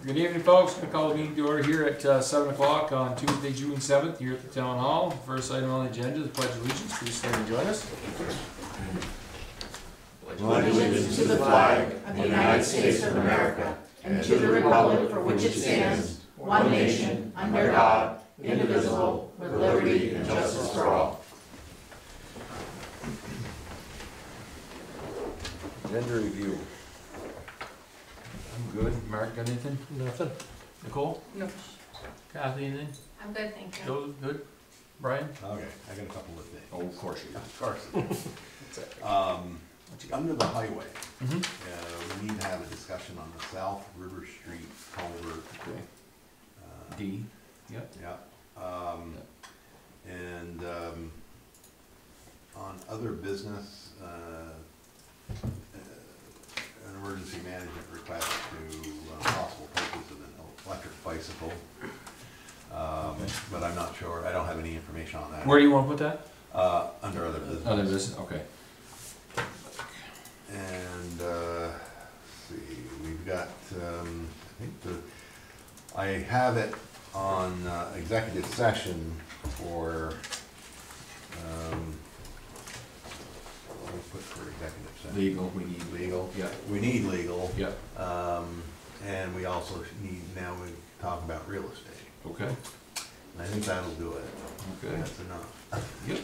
Good evening, folks. Going to call the meeting to order here at 7 o'clock on Tuesday, June 7th, here at the Town Hall. First item on the agenda is the Pledge of Allegiance. Please stand and join us. Pledge allegiance to the flag of the United States of America and to the republic for which it stands, one nation, under God, indivisible, with liberty and justice for all. Agenda review. I'm good. Mark, got anything? Nothing. Nicole? No. Kathy, anything? I'm good, thank you. Joseph, good? Brian? Okay, I got a couple of things. Oh, of course you do. Of course. What you got? Under the highway, Mm-hmm. we need to have a discussion on the South River Street culvert. Okay. uh, D. Yep. Yeah. And on other business, an emergency management request to possible purchase of an electric bicycle. But I'm not sure, I don't have any information on that. Where do you want to put that? Under other business. Other business, okay. And, let's see, we've got, I have it on executive session for, what do we put for executive session? Legal, we need Legal? Yeah. We need legal. Yep. And we also need, now we talk about real estate. Okay. And I think that'll do it. Okay. That's enough. Yep.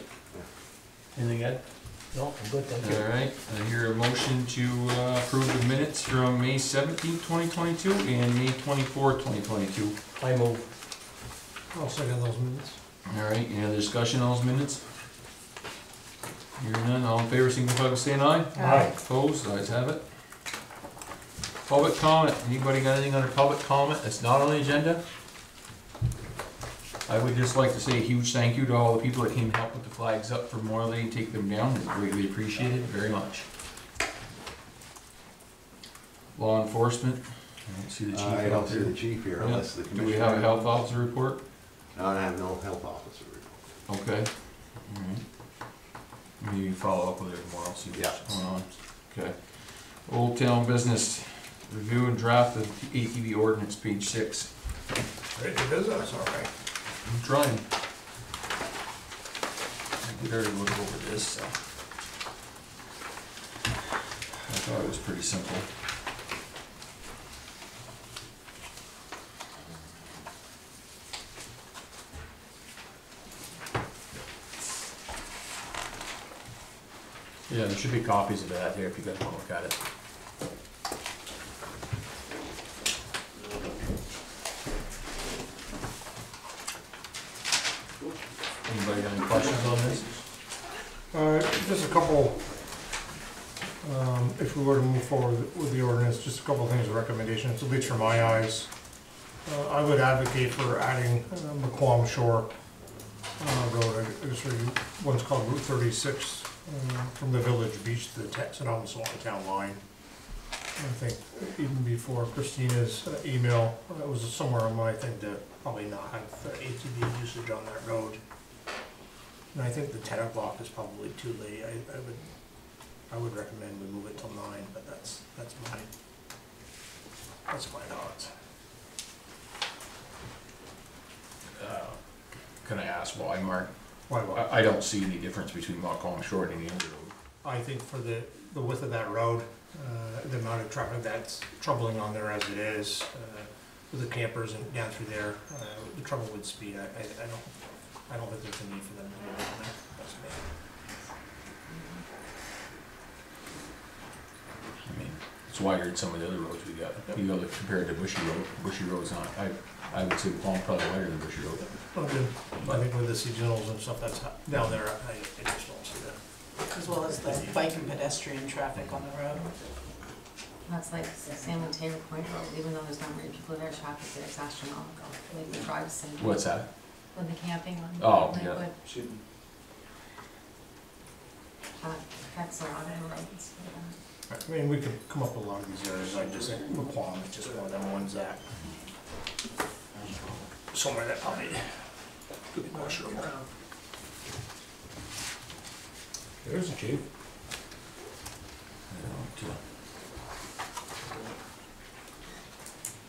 Anything, Ed? No, I'm good, thank you. All right, I hear a motion to approve the minutes from May 17th, 2022 and May 24th, 2022. I move. I'll second those minutes. All right, any other discussion on those minutes? Hearing none, all in favor, signify by saying aye. Aye. Opposed, ayes have it. Public comment, anybody got anything under public comment that's not on the agenda? I would just like to say a huge thank you to all the people that came to help put the flags up for Memorial Day and take them down. It's greatly appreciated, very much. Law enforcement, I don't see the chief I out don't see there. the chief here Yeah. unless the Do commissioner. we have a health officer report? No, I have no health officer report. Okay. All right. Maybe follow up with her tomorrow, see what's going on. Okay. Old Town Business, review and draft of ATV ordinance, page 6. Ready to business, all right. I'm trying. I did already look over this, so. I thought it was pretty simple. Yeah, there should be copies of that here if you guys want to look at it. Anybody got any questions on this? Just a couple, if we were to move forward with the ordinance, just a couple of things of recommendations, at least for my eyes. I would advocate for adding McQuam Shore Road, I guess one's called Route 36, from the Village Beach to the Swanton Town line. I think even before Christina's email, it was somewhere on my thing to probably not have ATV usage on that road. And I think the 10 o'clock is probably too late. I would recommend we move it till 9, but that's my thoughts. Can I ask why, Mark? Why? I don't see any difference between Montcalm Shore and any other road. I think for the width of that road, the amount of traffic that's troubling on there as it is, with the campers and down through there, the trouble with speed, I don't think there's a need for them to go down there. That's me. I mean, it's wider than some of the other roads we got. You know, compared to Bushy Road. Bushy Road's not, I would say Palm probably wider than Bushy Road. I think with the seasonals and stuff that's down there, I just don't see that. As well as the bike and pedestrian traffic on the road. That's like San Mateo Point Road, even though there's not many people there, traffic there is astronomical. Like the drives and. What's that? When the camping on. Oh, yeah. Lakewood. Affects a lot of roads. I mean, we could come up with a lot of these areas, I just think McQuam is just one of them ones that, somewhere that probably could be more suitable. There's a chief.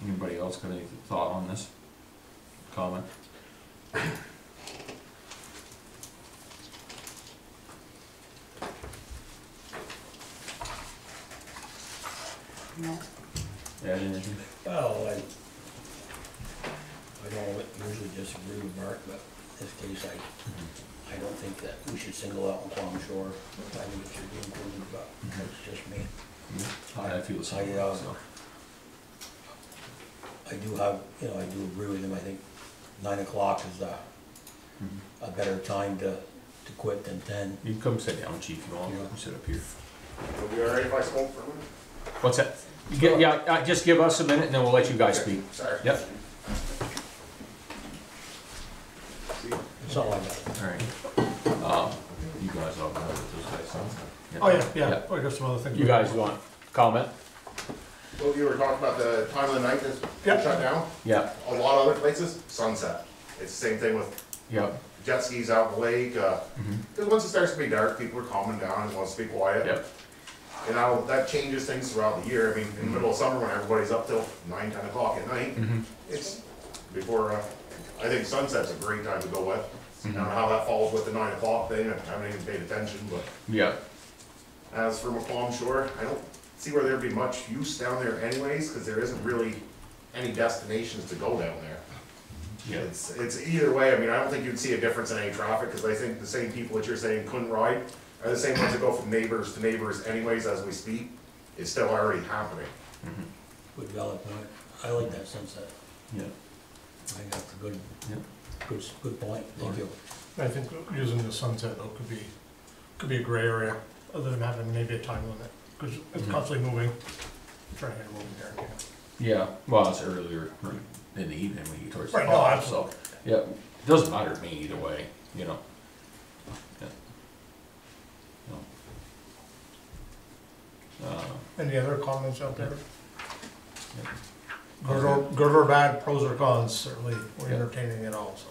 Anybody else got any thought on this? Comment? No. Yeah, anything? Well, I don't usually disagree with Mark, but in this case, I don't think that we should single out Palm Shore. I think it should be included, but that's just me. I feel the same. I, So. I do have, I do agree with him. I think 9 o'clock is a better time to quit than 10. You can come sit down, chief, if you want. You can sit up here. It'll be all right if I smoke for a minute? What's that? Just give us a minute and then we'll let you guys speak. Sorry. Yep. That's all I got. Alright. You guys all know what those guys sound. Oh, yeah, I got some other things. You guys want comment? Well, you were talking about the time of the night that's Yep. shut down. Yeah, A lot of other places, sunset. It's the same thing with yeah, jet skis out in the lake. Because once it starts to be dark, people are calming down and wants to be quiet. yeah. And now that changes things throughout the year. I mean, in the middle of summer when everybody's up till 9, 10 o'clock at night, it's before, I think sunset's a great time to go with. I don't know how that falls with the 9 o'clock thing. I haven't even paid attention, but Yeah, as for McClellan Shore, I don't see where there'd be much use down there anyways, because there isn't really any destinations to go down there. yeah, It's either way. I mean, I don't think you'd see a difference in any traffic, because I think the same people that you're saying couldn't ride are the same ones that go from neighbors to neighbors anyways as we speak. It's still already happening. Good valid point. I like that sunset. yeah, I think that's a good, yeah. good point. Thank you. I think using the sunset though could be a gray area, other than having maybe a time limit, because it's constantly moving. Trying to get it moving there, Yeah, well, it's earlier in the evening when you get towards the Right, no, fall, so, absolutely. yeah, it doesn't matter to me either way, you know. Yeah. No. Any other comments out there? Yeah. Good or bad, pros or cons, certainly, we're Yeah. entertaining it all, so.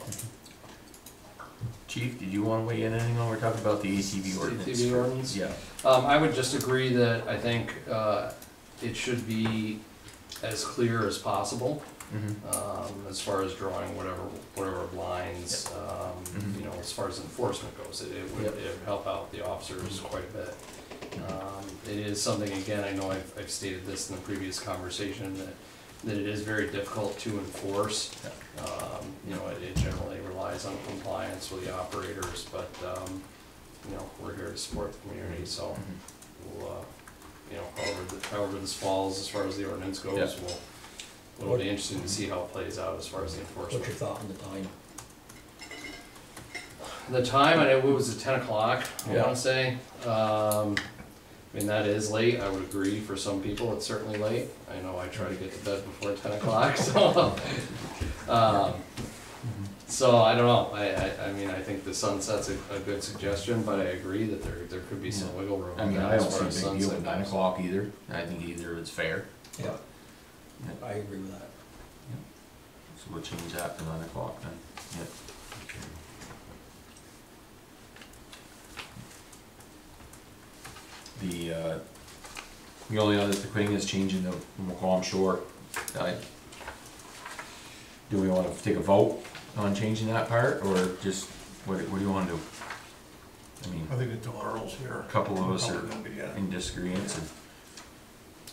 Chief, did you wanna weigh in anything on, we're talking about the ATV ordinance? ATV ordinance? Yeah, I would just agree that I think it should be as clear as possible, as far as drawing whatever lines, you know, as far as enforcement goes. It would help out the officers quite a bit. It is something, again, I know I've stated this in the previous conversation, that it is very difficult to enforce. You know, it generally relies on compliance with the operators, but, you know, we're here to support the community, so we'll, you know, however this falls as far as the ordinance goes, it'll be interesting to see how it plays out as far as the enforcement. What's your thought on the time? The time, what was it, 10 o'clock, I Yeah. wanna say? I mean, that is late, I would agree, for some people, it's certainly late. I know I try to get to bed before 10 o'clock, so. So, I don't know, I mean, I think the sunset's a good suggestion, but I agree that there could be some wiggle room. I mean, in that I as don't far see as a big deal sunset with 9 goes. o'clock either, I think either it's fair, Yeah. I agree with that. so we'll change that to 9 o'clock then, yeah. The only other thing is changing the McClellan Shore. Do we wanna take a vote on changing that part, or just, what do you wanna do? I mean, I think until Earl's here. a couple of us are probably gonna be, yeah. in disagreement, and,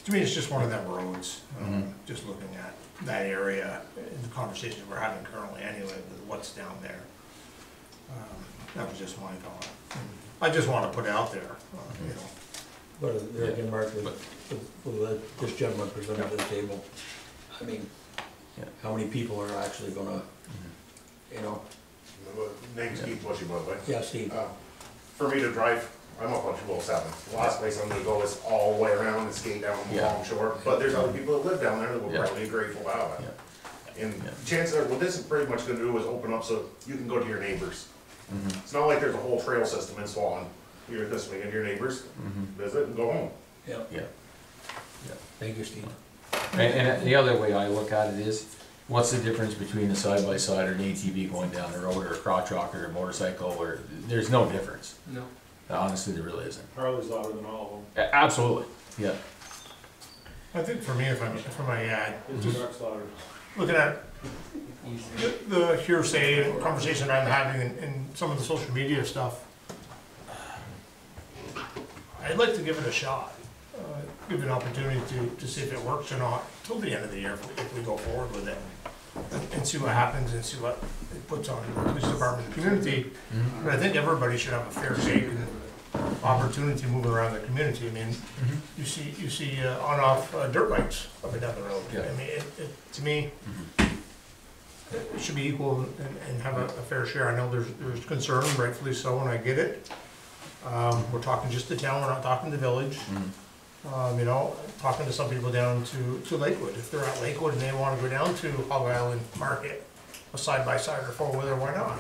To me, it's just one of them roads, Mhm. just looking at that area, in the conversation we're having currently anyway, with what's down there. That was just my thought. I just wanna put it out there, you know. But there again, Mark, with this gentleman presented to the table, I mean, Yeah. how many people are actually gonna, you know, Name's Keith Bushy, by the way. yeah, Steve, For me to drive, I'm up on 207. The last place I'm gonna go is all the way around and skate down the Yeah. long shore. But there's other people that live down there that would Yeah. probably be grateful to have it. And Yeah. chances are, what this is pretty much gonna do is open up so you can go to your neighbors. It's not like there's a whole trail system in Swan. You're just swinging to your neighbors, visit and go home. yeah, yeah. thank you, Steve. And the other way I look at it is, what's the difference between a side-by-side or an ATV going down the road, or a crotch rocker, or a motorcycle, or, there's no difference. No. Honestly, there really isn't. Harley's louder than all of them. Absolutely, yeah. I think for me, if I might add, just looking at the hearsay and conversation I'm having and some of the social media stuff, I'd like to give it a shot. Give it an opportunity to see if it works or not till the end of the year if we go forward with it. And see what happens and see what it puts on the police department and the community. But I think everybody should have a fair shake and opportunity moving around the community. I mean, you see on-off dirt bikes up and down the road. Yeah. I mean, to me, it should be equal and have a fair share. I know there's concern, rightfully so, and I get it. We're talking just the town, we're not talking the village. You know, talking to some people down to Lakewood. If they're at Lakewood and they wanna go down to Hog Island Market, a side-by-side or four-wheeler, why not?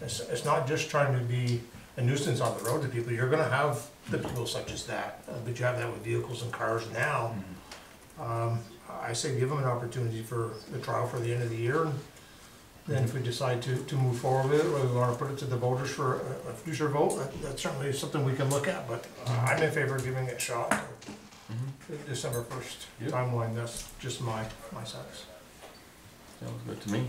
It's not just trying to be a nuisance on the road to people. You're gonna have the people such as that, but you have that with vehicles and cars now. I say give them an opportunity for the trial for the end of the year. And then if we decide to move forward with it, whether we wanna put it to the voters for a future vote, that's certainly something we can look at, but I'm in favor of giving it a shot. December 1st Yeah. timeline, that's just my sense. Sounds good to me.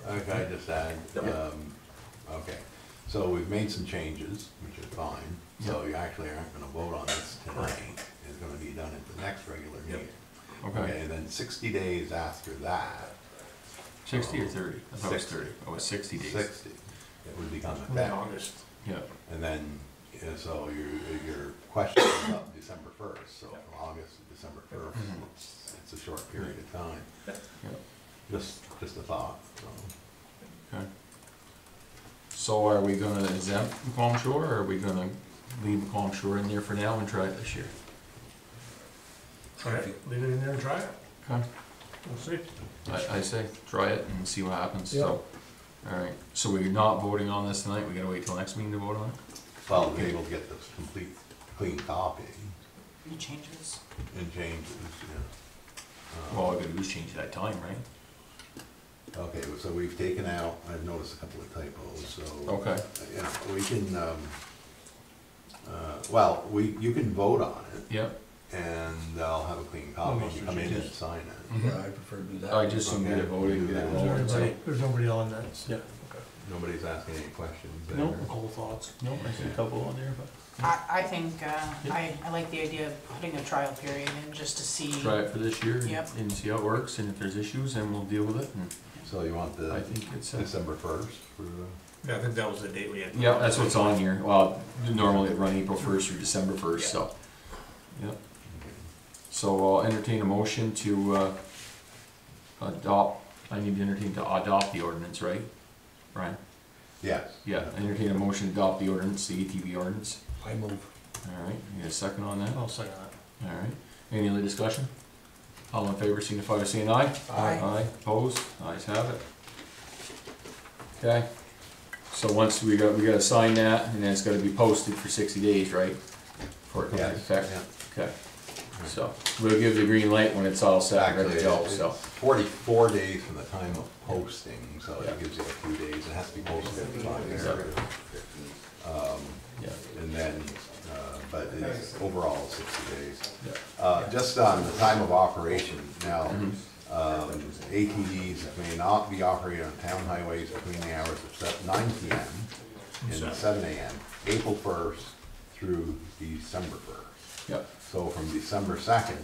Okay, I just add, okay, so we've made some changes, which is fine, so you actually aren't gonna vote on this tonight. It's gonna be done at the next regular meeting. Okay. And then 60 days after that. 60 or 30? I thought it was 30. Oh, it's 60 days. 60, it would become effective. Mid-August. Yeah. And then, so your question is up December 1st, so from August to December 1st, it's a short period of time. Yeah. Just a thought, so. Okay. So are we gonna exempt Macomb Shore, or are we gonna leave Macomb Shore in there for now and try it this year? All right, leave it in there and try it. Okay. We'll see. I say, try it and see what happens, so. Alright, so we're not voting on this tonight, we gotta wait till next meeting to vote on it? Well, we will get this complete, clean copy Any changes? and changes, yeah. Well, all we gotta do is change that time, right? Okay, so we've taken out, I've noticed a couple of typos, so. Okay. You know, we can, well, you can vote on it, Yep. and I'll have a clean copy, you come in and sign it. Yeah, I prefer to do that. I just soon get it voted, get it rolling, so. There's nobody on that. Yeah. Nobody's asking any questions there? No. Cool thoughts. No, I see a couple on there, but. I think, I like the idea of putting a trial period in just to see. Try it for this year Yep. and see how it works, and if there's issues, then we'll deal with it, and So you want I the think it's, December 1st for the? Yeah, I think that was the date we had. yeah, that's what's on here. Well, normally it run April 1st through December 1st, so. Yep. So I'll entertain a motion to adopt, I need to entertain to adopt the ordinance, right? Brian? Yes. Yeah, entertain a motion to adopt the ordinance, the ATV ordinance. I move. Alright, you got a second on that? I'll second that. Alright, any other discussion? All in favor signify by saying aye. Aye. Aye, opposed, ayes have it. Okay, so once we gotta sign that, and then it's gotta be posted for 60 days, right? Before it comes into Yes, effect? yeah. Okay, so we'll give the green light when it's all set, and ready to go, Actually, so. it's 44 days from the time of posting, so it gives you a few days, it has to be posted every 5 years. Yeah, And then, but it's overall 60 days. yeah. Just on the time of operation, now, ATVs may not be operated on town highways between the hours of 9 PM and 7 AM, April 1st through December 1st. Yep. So from December 2nd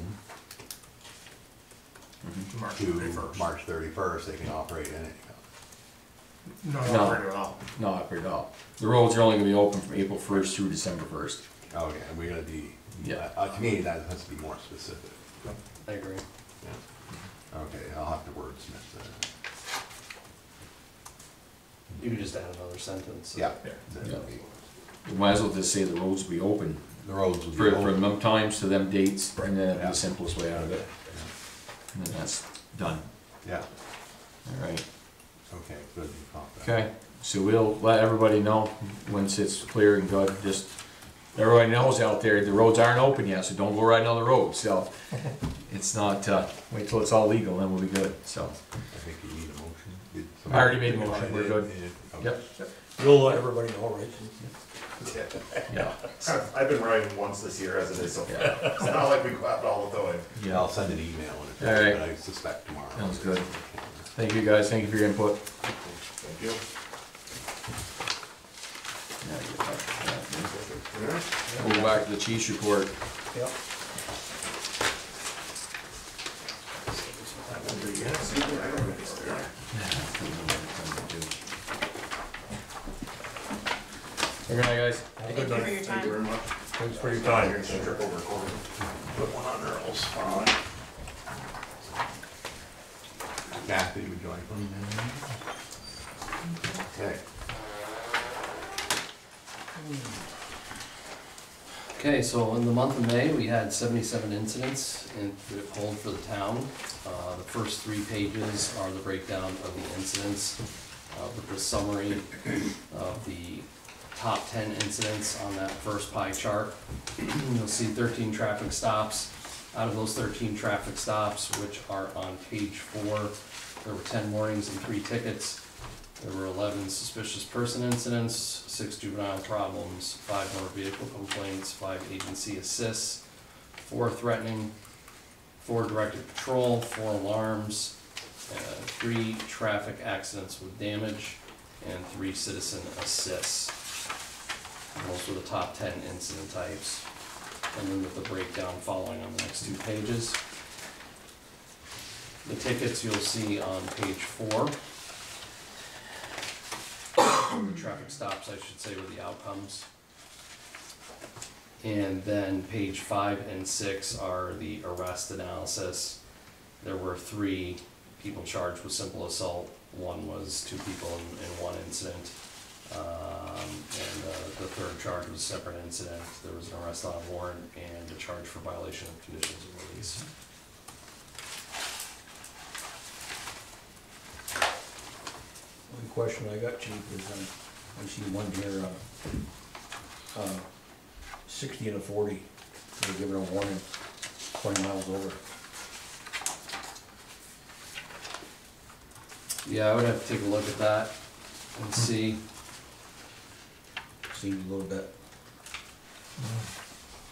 March to 31st. March 31st, they can operate anything. No, No. not very well. Not very all. The roads are only gonna be open from April 1st through December 1st. Okay, and we're gonna be, Yeah. to me, that has to be more specific. I agree. Yeah. Okay, I'll have to wordsmith that. You could just add another sentence. Yeah. Yeah. That'll be- We might as well just say the roads will be open The roads will be for open. them times to them dates, and then it'll be Yeah. the simplest way out of it. And then that's done. Yeah, Alright, okay, good, you caught that. okay, so we'll let everybody know once it's clear and good, just, everybody knows out there, the roads aren't open yet, so don't go riding on the road, so. It's not, wait till it's all legal, then we'll be good, so. I think you need a motion. I already made a motion, we're good. Okay. Yep. You'll let everybody know, right? Yeah, I've been riding once this year as it is, so yeah, it's not like we go out all the time. Yeah, I'll send an email and All right. but I suspect tomorrow. Sounds good. Thank you guys, thank you for your input. Thank you. Now you get back to that. We'll go back to the chief's report. Yep. Good night, guys. Thank you for your Thank you very time. much. Thanks for your You're time. gonna trip over Corbin. Put one on Earl's spot. Kathy, would you like one? Okay. Okay, so in the month of May, we had 77 incidents in hold for the town. The first 3 pages are the breakdown of the incidents with the summary of the top 10 incidents on that first pie chart. You'll see 13 traffic stops. Out of those 13 traffic stops, which are on page 4, there were 10 warnings and 3 tickets. There were 11 suspicious person incidents, 6 juvenile problems, 5 motor vehicle complaints, 5 agency assists, 4 threatening, 4 directed patrol, 4 alarms, 3 traffic accidents with damage, and 3 citizen assists. And those were the top 10 incident types. And then with the breakdown following on the next 2 pages. The tickets you'll see on page 4. The traffic stops, I should say, were the outcomes. And then page 5 and 6 are the arrest analysis. There were 3 people charged with simple assault. 1 was 2 people in 1 incident. And the 3rd charge was a separate incident. There was an arrest on a warrant and a charge for violation of conditions of release. One question I got, Chief, is I see one here, 60 and a 40, they're giving a warning, 20 miles over. Yeah, I would have to take a look at that and see. Seems a little bit,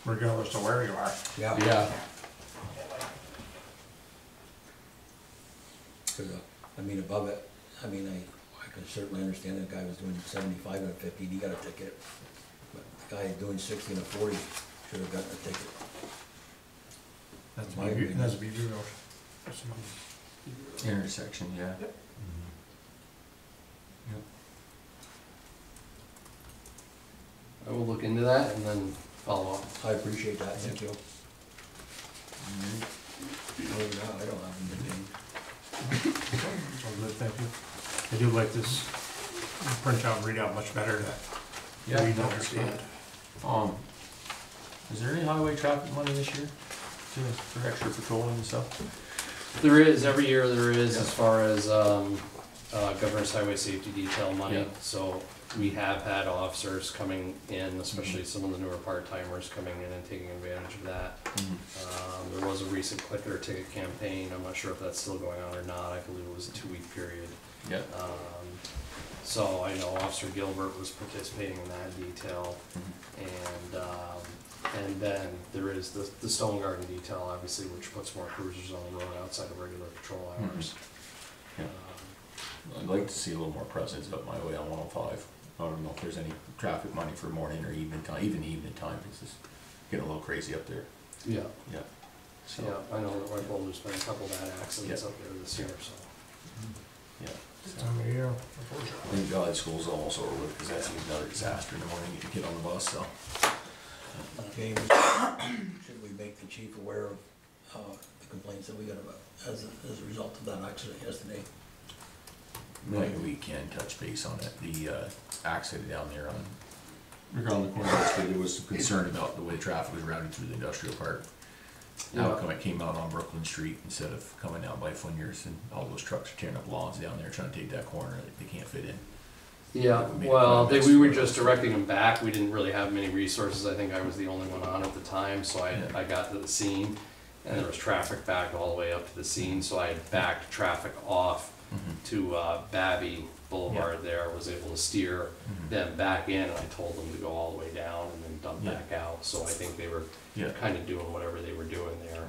Regardless of where you are. yeah. Yeah, Cause, I mean, above it, I mean, I can certainly understand that guy was doing 75 and a 50, and he got a ticket. But the guy doing 60 and a 40 should have gotten a ticket. That's My a opinion. that's a big deal. That's a- intersection, yeah. Yep. I will look into that and then follow up. I appreciate that, thank you. Oh, no, I don't have anything. All good, thank you. I do like this print out and read out much better to Yeah, read and no, understand. Is there any highway traffic money this year for extra patrolling and stuff? There is, every year there is, Yeah. as far as Governor's Highway Safety Detail money. Yeah. So we have had officers coming in, especially some of the newer part-timers coming in and taking advantage of that. There was a recent clicker ticket campaign. I'm not sure if that's still going on or not. I believe it was a 2-week period. Yeah. So I know Officer Gilbert was participating in that detail. And then there is the Stone Garden detail, obviously, which puts more cruisers on the road outside of regular patrol hours. Yeah. I'd like to see a little more presence up my way on 105. I don't know if there's any traffic money for morning or evening time, even evening time, it's just getting a little crazy up there. Yeah. Yeah. So, Yeah, I know that White Boulder's been a couple bad accidents Yeah. up there this year, so. yeah. Time of year. Thank God school's almost over with, because that's another disaster in the morning, you get on the bus, so. James, should we make the chief aware of the complaints that we got about, as a result of that accident yesterday? Maybe we can touch base on it, the accident down there on, around the corner, there was some concern about the way traffic was routed through the industrial park. How Yeah. come it came out on Brooklyn Street instead of coming out by Funyers, and all those trucks are tearing up lawns down there trying to take that corner that they can't fit in. Yeah, well, we were just directing them back. We didn't really have many resources. I think I was the only one on at the time, so I got to the scene. and there was traffic backed all the way up to the scene, so I had backed traffic off to Babby Boulevard there, was able to steer them back in, and I told them to go all the way down and then dump back out, so I think they were kind of doing whatever they were doing there.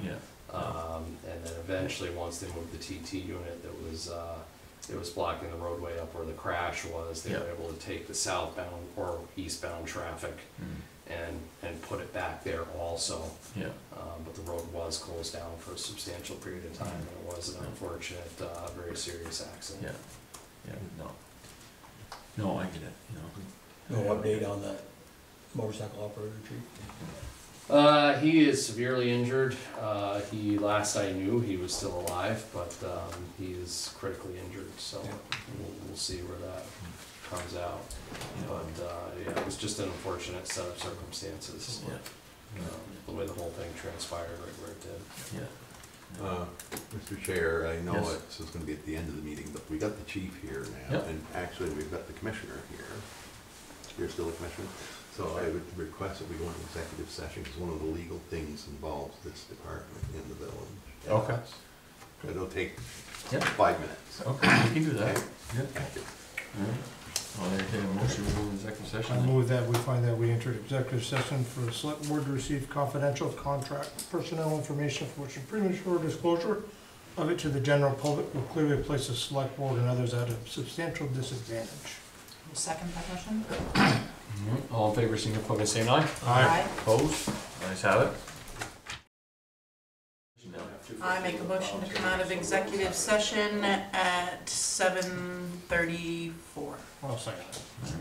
And then eventually, once they moved the TT unit that was, it was blocking the roadway up where the crash was, they were able to take the southbound or eastbound traffic and put it back there also. But the road was closed down for a substantial period of time, and it was an unfortunate, very serious accident. No, I get it, No update on that motorcycle operator, chief? He is severely injured. Last I knew, he was still alive, but he is critically injured, so we'll see where that comes out. But it was just an unfortunate set of circumstances. The way the whole thing transpired right where it did. Mr. Chair, I know this is gonna be at the end of the meeting, but we got the chief here now, and actually we've got the commissioner here. You're still a commissioner? So I would request that we go into executive session, because one of the legal things involves this department in the village. Okay. It'll take 5 minutes. Okay, we can do that. Thank you. All right. I'll entertain a motion to move executive I session. move that we find that we entered executive session for the select board to receive confidential contract personnel information for which a premature disclosure of it to the general public will clearly place the select board and others at a substantial disadvantage. Second that motion? All in favor, signify by saying aye. Aye. Opposed? Ayes have it. I make a motion to come out of executive session at 7:34. I'll second that.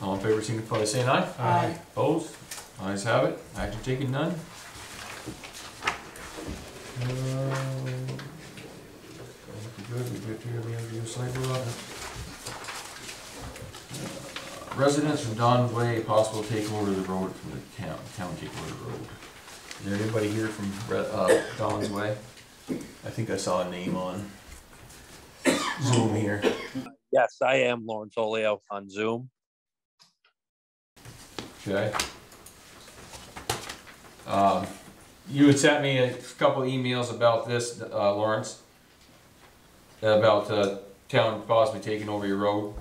All in favor, signify by saying aye. Aye. Opposed? Ayes have it. Action taken, none. Good, we get to hear the interview slide. Residents from Don's Way, possible takeover of the road from the town takeover of the road. Is there anybody here from Don's Way? I think I saw a name on Zoom here. Yes, I am Lawrence Oleo on Zoom. Okay. You had sent me a couple emails about this, Lawrence, about town possibly taking over your road.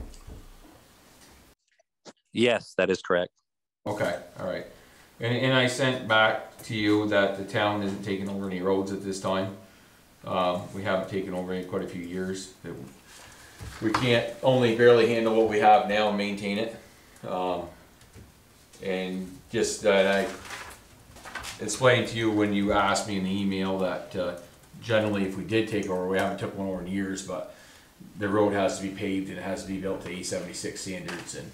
Yes, that is correct. Okay, all right. And I sent back to you that the town isn't taking over any roads at this time. We haven't taken over in quite a few years. We can't only barely handle what we have now and maintain it. And just that I explained to you when you asked me in the email that generally if we did take over, we haven't took one over in years, but the road has to be paved and it has to be built to A76 standards. And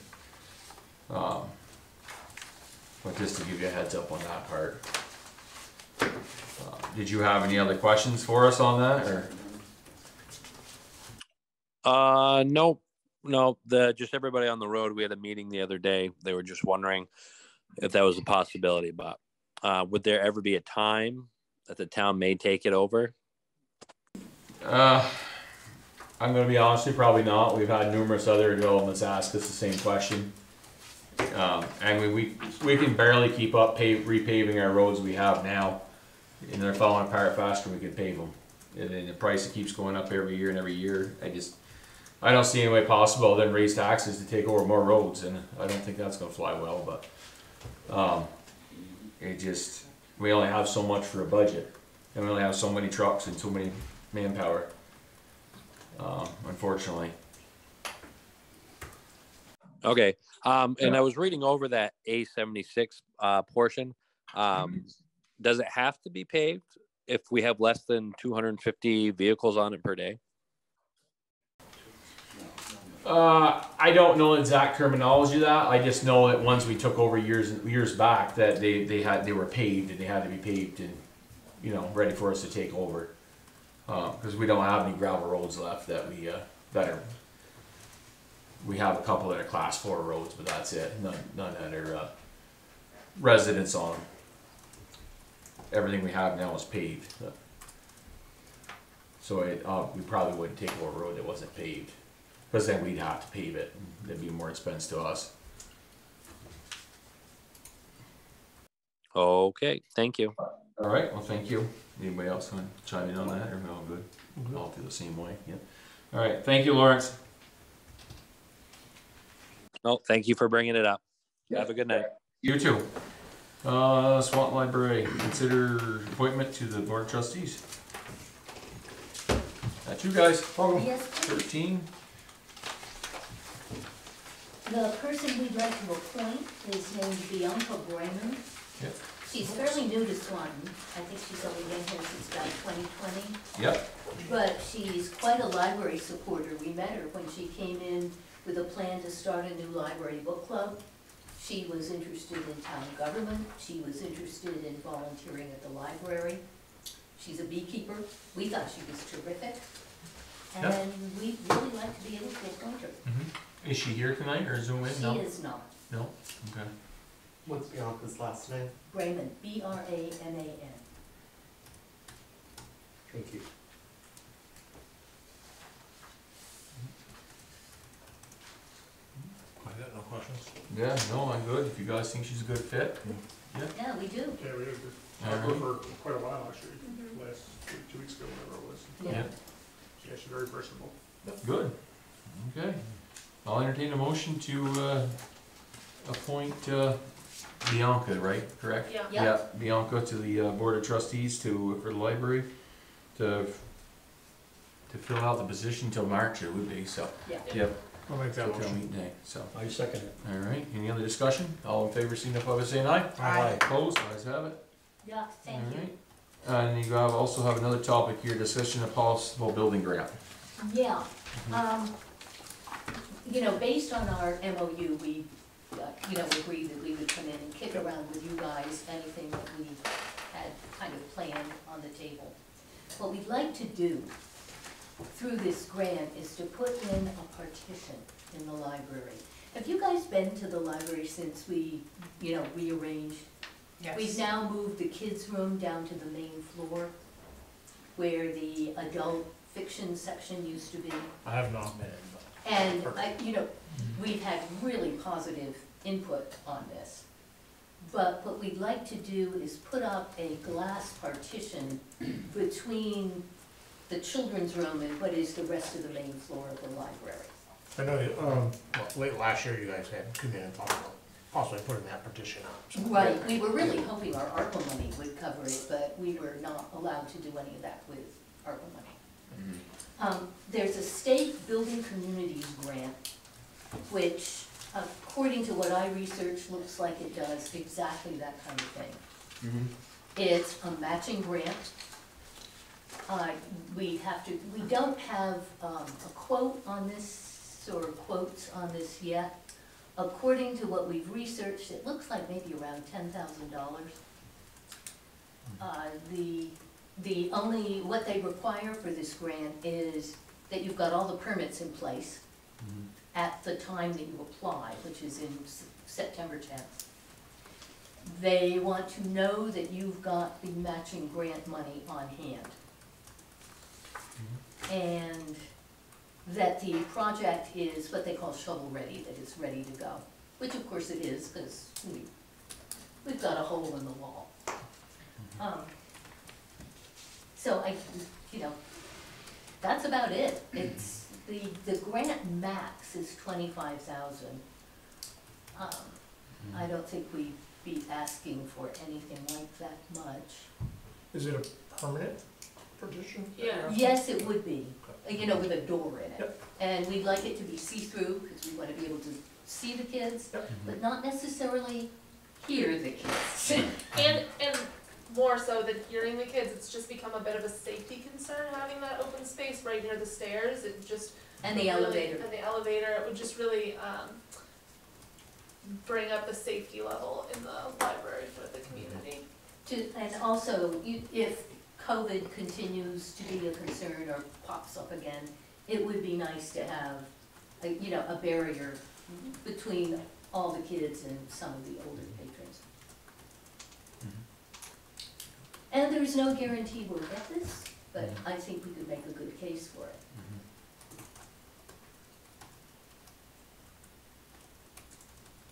but just to give you a heads up on that part. Did you have any other questions for us on that, or? No, just everybody on the road. We had a meeting the other day. They were just wondering if that was a possibility, but would there ever be a time that the town may take it over? I'm going to be honest with you, probably not. We've had numerous other developments ask us the same question. And we can barely keep up repaving our roads we have now, and they're falling apart faster than we can pave them. And then the price keeps going up every year and every year. I don't see any way possible other than raise taxes to take over more roads, and I don't think that's going to fly well. But we only have so much for a budget, and we only have so many trucks and so many manpower. Unfortunately. Okay. And I was reading over that A76 portion. Does it have to be paved if we have less than 250 vehicles on it per day? I don't know the exact terminology of that. I just know that once we took over years back that they were paved and they had to be paved and ready for us to take over. Because we don't have any gravel roads left that we have a couple that are class 4 roads, but that's it. None that are residents on them. Everything we have now is paved. So we probably wouldn't take over a road that wasn't paved, because then we'd have to pave it. That'd be more expense to us. Okay, thank you. All right, well, thank you. Anybody else want to chime in on that, or are we all good? All feel the same way, yeah. All right, thank you, Lawrence. No, thank you for bringing it up. Have a good night. You too. Swanton Library, consider appointment to the Board of Trustees. That's you guys. Yes, please. 13. The person we'd like to appoint is named Bianca Brayman. Yep. She's fairly new to Swanton. I think she's only been here since about 2020. Yep. But she's quite a library supporter. We met her when she came in with a plan to start a new library book club. She was interested in town government. She was interested in volunteering at the library. She's a beekeeper. We thought she was terrific. And we'd really like to be able to appoint her. Is she here tonight or Zoom in? No? She is not. No? Okay. What's Bianca's last name? Brayman, B-R-A-M-A-N. Thank you. I got no questions. Yeah, no, I'm good. If you guys think she's a good fit. Yeah, we do. Yeah, we did. All I've worked right. for quite a while, actually, last 2 weeks ago, whatever it was. Yeah. Yeah, she's very personable. Good. Okay. I'll entertain a motion to appoint Bianca, right? Correct? Yeah. Yeah, Bianca to the Board of Trustees for the library to fill out the position till March it would be, so. Yeah. Yep. I'll make that Till town motion. meeting day, so. I second it. All right, any other discussion? All in favor, signify by saying aye. Aye. Opposed, ayes have it. Yeah, thank All you. right. And you also have another topic here, discussion of possible building grant. Yeah, you know, based on our MOU, we, you know, agreed that we would come in and kick around with you guys anything that we had kind of planned on the table. What we'd like to do through this grant is to put in a partition in the library. Have you guys been to the library since we, you know, rearranged? Yes. We've now moved the kids' room down to the main floor where the adult fiction section used to be. I have not been, And, you know, we've had really positive input on this. But what we'd like to do is put up a glass partition between the children's room and what is the rest of the main floor of the library. I know, late last year you guys had come in and talked about possibly putting that partition up. So. Right, we were really hoping our ARPA money would cover it, but we were not allowed to do any of that with ARPA money. There's a state building communities grant, which according to what I researched, looks like it does exactly that kind of thing. It's a matching grant. We don't have a quote on this, or quotes on this yet. According to what we've researched, it looks like maybe around $10,000. The only, what they require for this grant is that you've got all the permits in place at the time that you apply, which is in September 10th. They want to know that you've got the matching grant money on hand. And that the project is what they call shovel ready, that it's ready to go. Which of course it is, because we've got a hole in the wall. So you know, that's about it. It's, the grant max is $25,000. I don't think we'd be asking for anything like that much. Is it a permanent partition? Yeah. Yes, it would be, you know, with a door in it. Yep. And we'd like it to be see-through, because we want to be able to see the kids, but not necessarily hear the kids. And more so than hearing the kids, it's just become a bit of a safety concern having that open space right near the stairs. It just And the elevator. And the elevator, it would just really bring up the safety level in the library for the community. And also, if COVID continues to be a concern or pops up again, it would be nice to have, you know, a barrier between all the kids and some of the older patrons. And there's no guarantee we'll get this, but I think we could make a good case for it.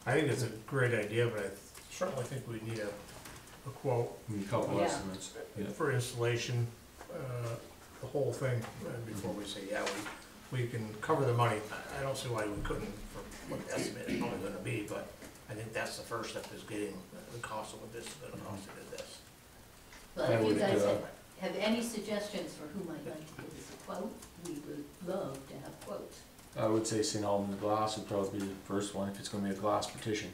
I think it's a great idea, but I certainly think we need a a quote A couple Yeah. estimates, yeah. for installation, the whole thing, before we say, yeah, we can cover the money. I don't see why we couldn't, for what the estimate is probably gonna be, but I think that's the first step, is getting the cost of what this is gonna cost to do this. Well, I if you would, guys have any suggestions for who might like to give us a quote, we would love to have quotes. I would say St. Albans Glass would probably be the first one, if it's gonna be a glass partition.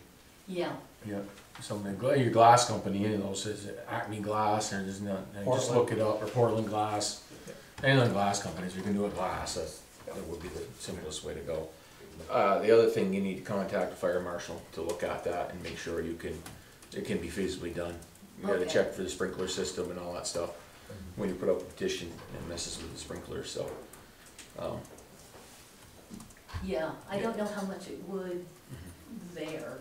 Yeah, Yeah, something, your glass company, you know, says Acme Glass, or there's not, just look it up, or Portland Glass. Any of the glass companies, we can do a glass, that would be the simplest way to go. The other thing, you need to contact the fire marshal to look at that and make sure it can be feasibly done. You gotta Okay. check for the sprinkler system and all that stuff. When you put up a petition, it messes with the sprinklers, so. yeah, I don't know how much it would there.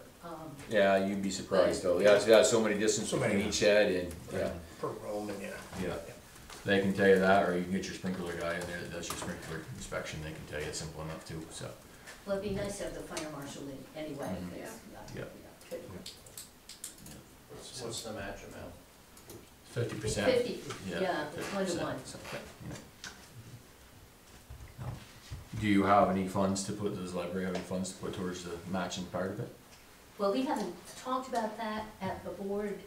Yeah, you'd be surprised though, yeah, so many distance So between many. each head and, yeah. Per room, and yeah. Yeah, they can tell you that, or you can get your sprinkler guy in there that does your sprinkler inspection, they can tell you it's simple enough too, so. Well, it'd be nice to have the fire marshal in anyway. Mhm. 'Cause, Yeah. good. What's the match amount? 50%. 50, yeah, it's 1 to 50%, 1. so, yeah. No. Do you have any funds to put, does the library have any funds to put towards the matching part of it? Well, we haven't talked about that at the board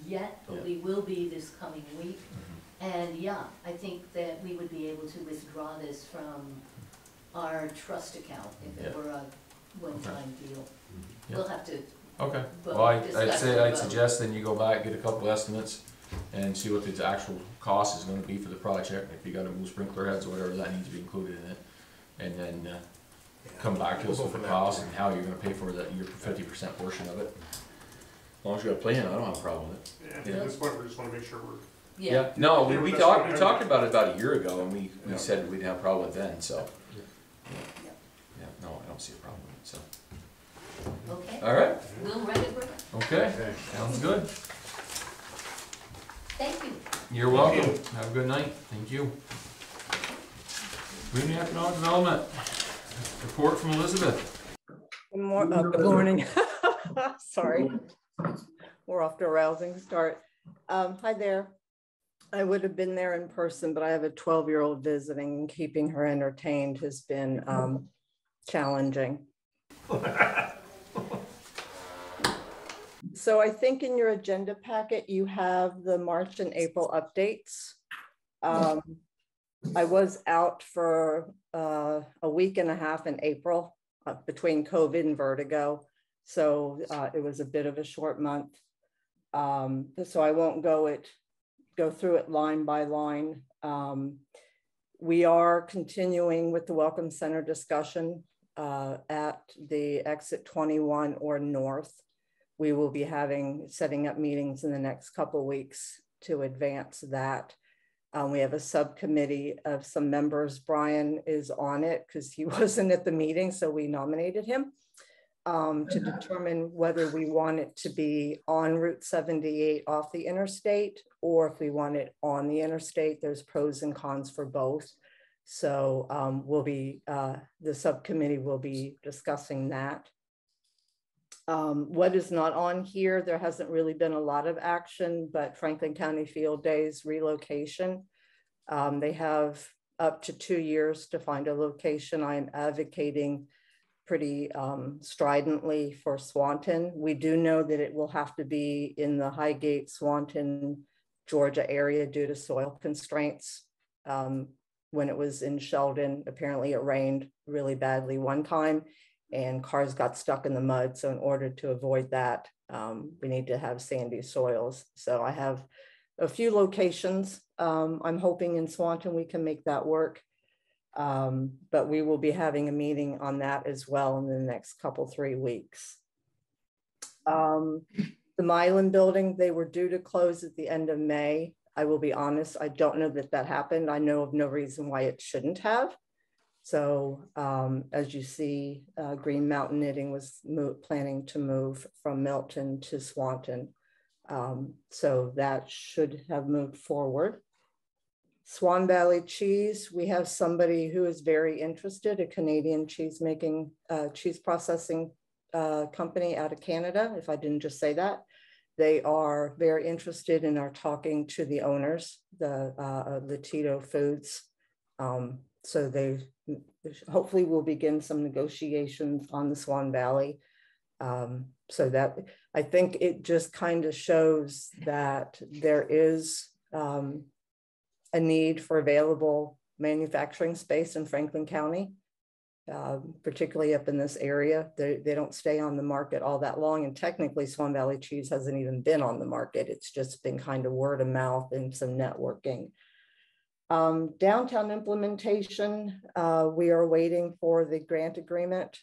yet, but Yeah. we will be this coming week. Mm-hmm. And yeah, I think that we would be able to withdraw this from our trust account if it Yeah. were a one-time deal. Yeah. We'll have to, Okay, But well, I'd discuss say, it I'd about- suggest then you go back, get a couple estimates, and see what the actual cost is gonna be for the project, if you gotta move sprinkler heads or whatever, that needs to be included in it. And then, Yeah. come back to We'll us go with the from there. cost and how you're gonna pay for that, your 50% portion of it. As long as you got a plan, I don't have a problem with it. Yeah, Yeah. at this point, we just wanna make sure we're. yeah. No, Yeah, we that's talked, what we I talked heard. about it about a year ago, and we Yeah. said we'd have a problem with it then, so. Yeah. Yeah, no, I don't see a problem with it, so. Okay, All right, we'll write it, Rick. okay, sounds good. Thank you. You're welcome. Have a good night. Thank you. Green Economic Development. Report from Elizabeth. Good morning. Sorry. We're off to a rousing start. Hi there. I would have been there in person, but I have a 12-year-old visiting, and keeping her entertained has been challenging. So I think in your agenda packet, you have the March and April updates. I was out for a week and a half in April between COVID and vertigo. So it was a bit of a short month. So I won't go through it line by line. We are continuing with the Welcome Center discussion at the exit 21 or north. We will be setting up meetings in the next couple of weeks to advance that. We have a subcommittee of some members. Brian is on it because he wasn't at the meeting, so we nominated him to determine whether we want it to be on Route 78 off the interstate, or if we want it on the interstate. There's pros and cons for both. So the subcommittee will be discussing that. What is not on here, there hasn't really been a lot of action, but Franklin County Field Days relocation. They have up to 2 years to find a location. I'm advocating pretty stridently for Swanton. We do know that it will have to be in the Highgate, Swanton, Georgia area due to soil constraints. When it was in Sheldon, apparently it rained really badly one time and cars got stuck in the mud. So in order to avoid that, we need to have sandy soils. So I have a few locations. I'm hoping in Swanton we can make that work. But we will be having a meeting on that as well in the next 3 weeks. The Milan Building, they were due to close at the end of May. I will be honest, I don't know that happened. I know of no reason why it shouldn't have. So as you see, Green Mountain Knitting was planning to move from Milton to Swanton. So that should have moved forward. Swan Valley Cheese, we have somebody who is very interested, a Canadian cheese processing company out of Canada, if I didn't just say that. They are very interested and are talking to the owners, the Tito Foods. So they hopefully will begin some negotiations on the Swan Valley. So that I think it just kind of shows that there is a need for available manufacturing space in Franklin County, particularly up in this area. They don't stay on the market all that long. And technically Swan Valley cheese hasn't even been on the market. It's just been kind of word of mouth and some networking. Downtown implementation, we are waiting for the grant agreement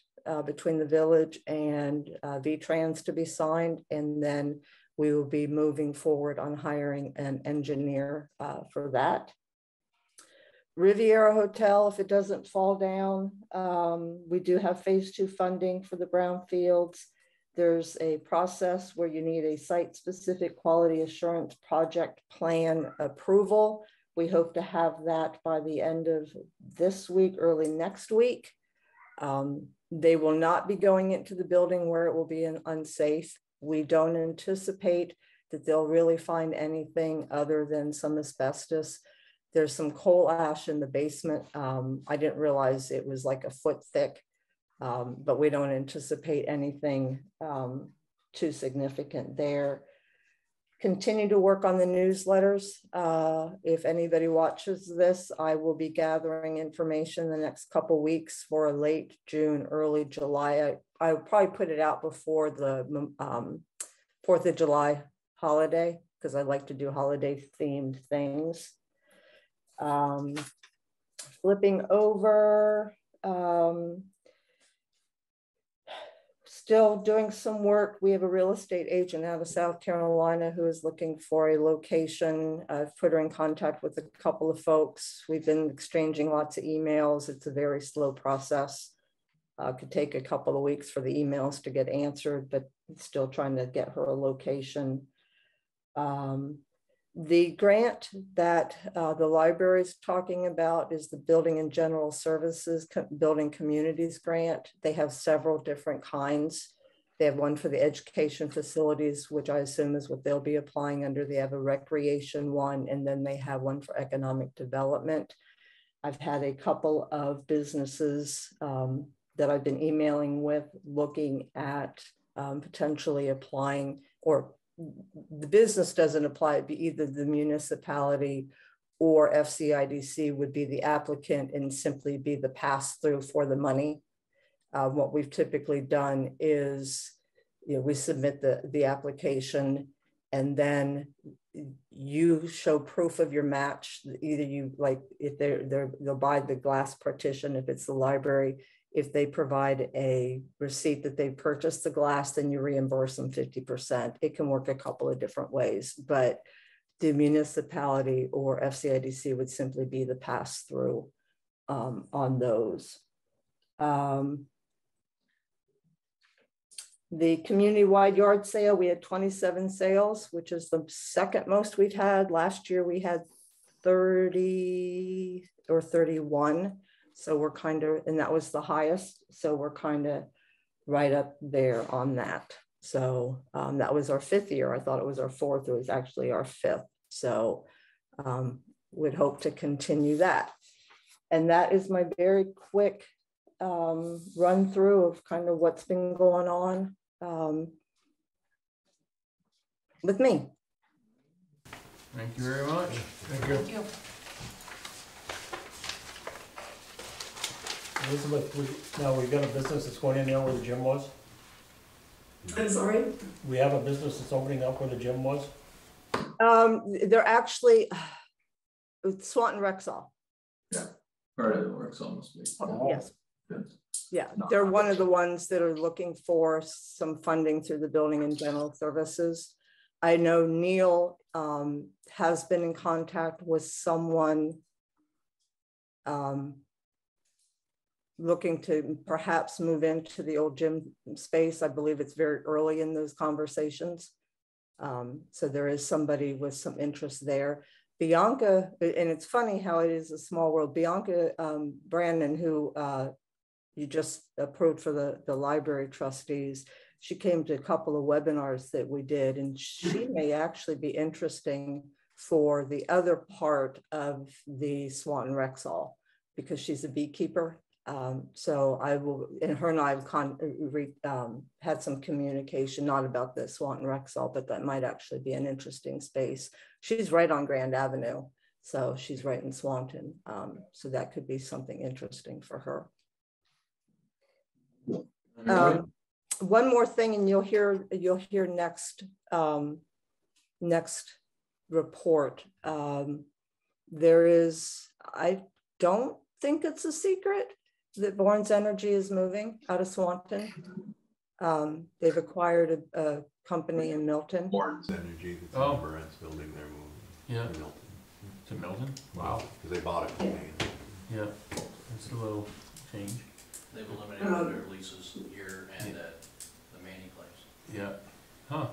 between the village and VTrans to be signed, and then we will be moving forward on hiring an engineer for that. Riviera Hotel, if it doesn't fall down, we do have phase 2 funding for the brownfields. There's a process where you need a site-specific quality assurance project plan approval. We hope to have that by the end of this week, early next week. They will not be going into the building where it will be unsafe. We don't anticipate that they'll really find anything other than some asbestos. There's some coal ash in the basement. I didn't realize it was like a foot thick, but we don't anticipate anything too significant there. Continue to work on the newsletters. If anybody watches this, I will be gathering information the next couple weeks for a late June, early July. I'll probably put it out before the 4th of July holiday, because I like to do holiday themed things. Flipping over, still doing some work. We have a real estate agent out of South Carolina who is looking for a location. I've put her in contact with a couple of folks. We've been exchanging lots of emails. It's a very slow process. Could take a couple of weeks for the emails to get answered, but still trying to get her a location. The grant that the library is talking about is the Building and General Services Building Communities Grant. They have several different kinds. They have one for the education facilities, which I assume is what they'll be applying under. They have a recreation one, and then they have one for economic development. I've had a couple of businesses that I've been emailing with looking at potentially applying, or the business doesn't apply, it'd be either the municipality or FCIDC would be the applicant and simply be the pass-through for the money. What we've typically done is, we submit the application, and then you show proof of your match. Either you, like, if they'll buy the glass partition, if it's the library. If they provide a receipt that they purchased the glass, then you reimburse them 50%. It can work a couple of different ways, but the municipality or FCIDC would simply be the pass-through on those. The community-wide yard sale, we had 27 sales, which is the second most we've had. Last year we had 30 or 31. So we're kind of, and that was the highest. So we're kind of right up there on that. So that was our 5th year. I thought it was our 4th. It was actually our 5th. So we'd hope to continue that. And that is my very quick run through of kind of what's been going on with me. Thank you very much. Thank you. Thank you. Elizabeth, now we've got a business that's going in there where the gym was. I'm sorry? We have a business that's opening up where the gym was. They're actually Swanton Rexall. Yeah, part of it works almost. Yes. Good. Yeah, they're one of the ones that are looking for some funding through the Building and General Services. I know Neil has been in contact with someone looking to perhaps move into the old gym space. I believe it's very early in those conversations. So there is somebody with some interest there. Bianca, and it's funny how it is a small world. Bianca Brandon, who you just approved for the library trustees, She came to a couple of webinars that we did, and she may actually be interesting for the other part of the Swanton Rexall, because she's a beekeeper. So I will, and her and I have had some communication, not about the Swanton Rexall, but that might actually be an interesting space. She's right on Grand Avenue, so she's right in Swanton. So that could be something interesting for her. One more thing, and you'll hear next next report. There is, I don't think it's a secret that Barnes Energy is moving out of Swanton. They've acquired a company in Milton. Barnes Energy, that's in Brent's building, they're moving. Yeah. To Milton. To Milton? Wow. Because they bought it. Yeah, that's a little change. They've eliminated their leases here and at the Manning place. Yeah. Huh.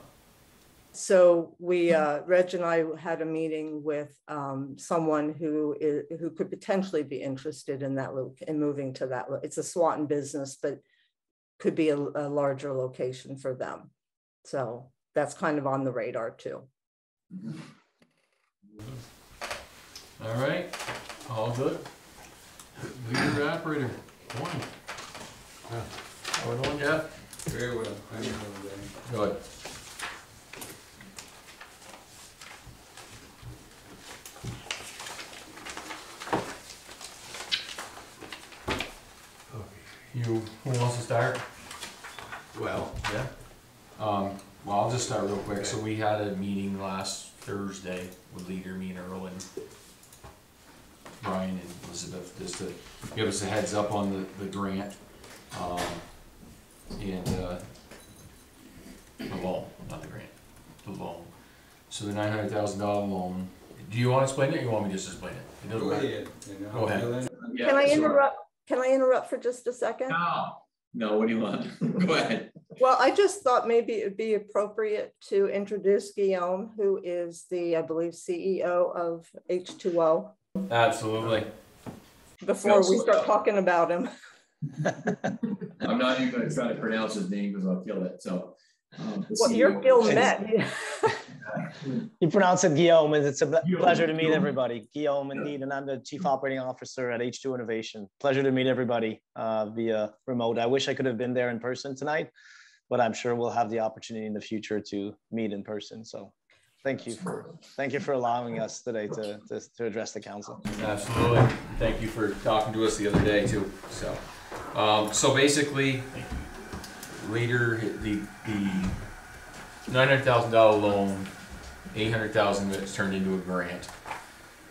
So we, Reg and I had a meeting with someone who could potentially be interested in that in moving to that. It's a Swanton business, but could be a larger location for them. So that's kind of on the radar too. All right, all good. Leader operator, morning. How are we doing, Jeff? Very well. Good. Who wants to start? Well, yeah. Well, I'll just start real quick. So we had a meeting last Thursday with Leader, me and Earl and Brian and Elizabeth, just to give us a heads up on the grant. And the loan, not the grant, the loan. So the $900,000 loan. Do you want to explain it, or you want me to just explain it? It doesn't matter. Go ahead. Can I interrupt? Can I interrupt for just a second? No, what do you want? Go ahead. Well, I just thought maybe it'd be appropriate to introduce Guillaume, who is the, I believe, CEO of H2O. Absolutely. Before we start talking about him. I'm not even going to try to pronounce his name because I'll kill it. So, well, you're Guillaume. You pronounce it Guillaume, and it's a pleasure to meet everybody. Guillaume, indeed, and I'm the Chief Operating Officer at H2 Innovation. Pleasure to meet everybody via remote. I wish I could have been there in person tonight, but I'm sure we'll have the opportunity in the future to meet in person. So thank you for allowing us today to address the council. Absolutely. Thank you for talking to us the other day too. So basically, later the $900,000 loan, $800,000 of it's turned into a grant,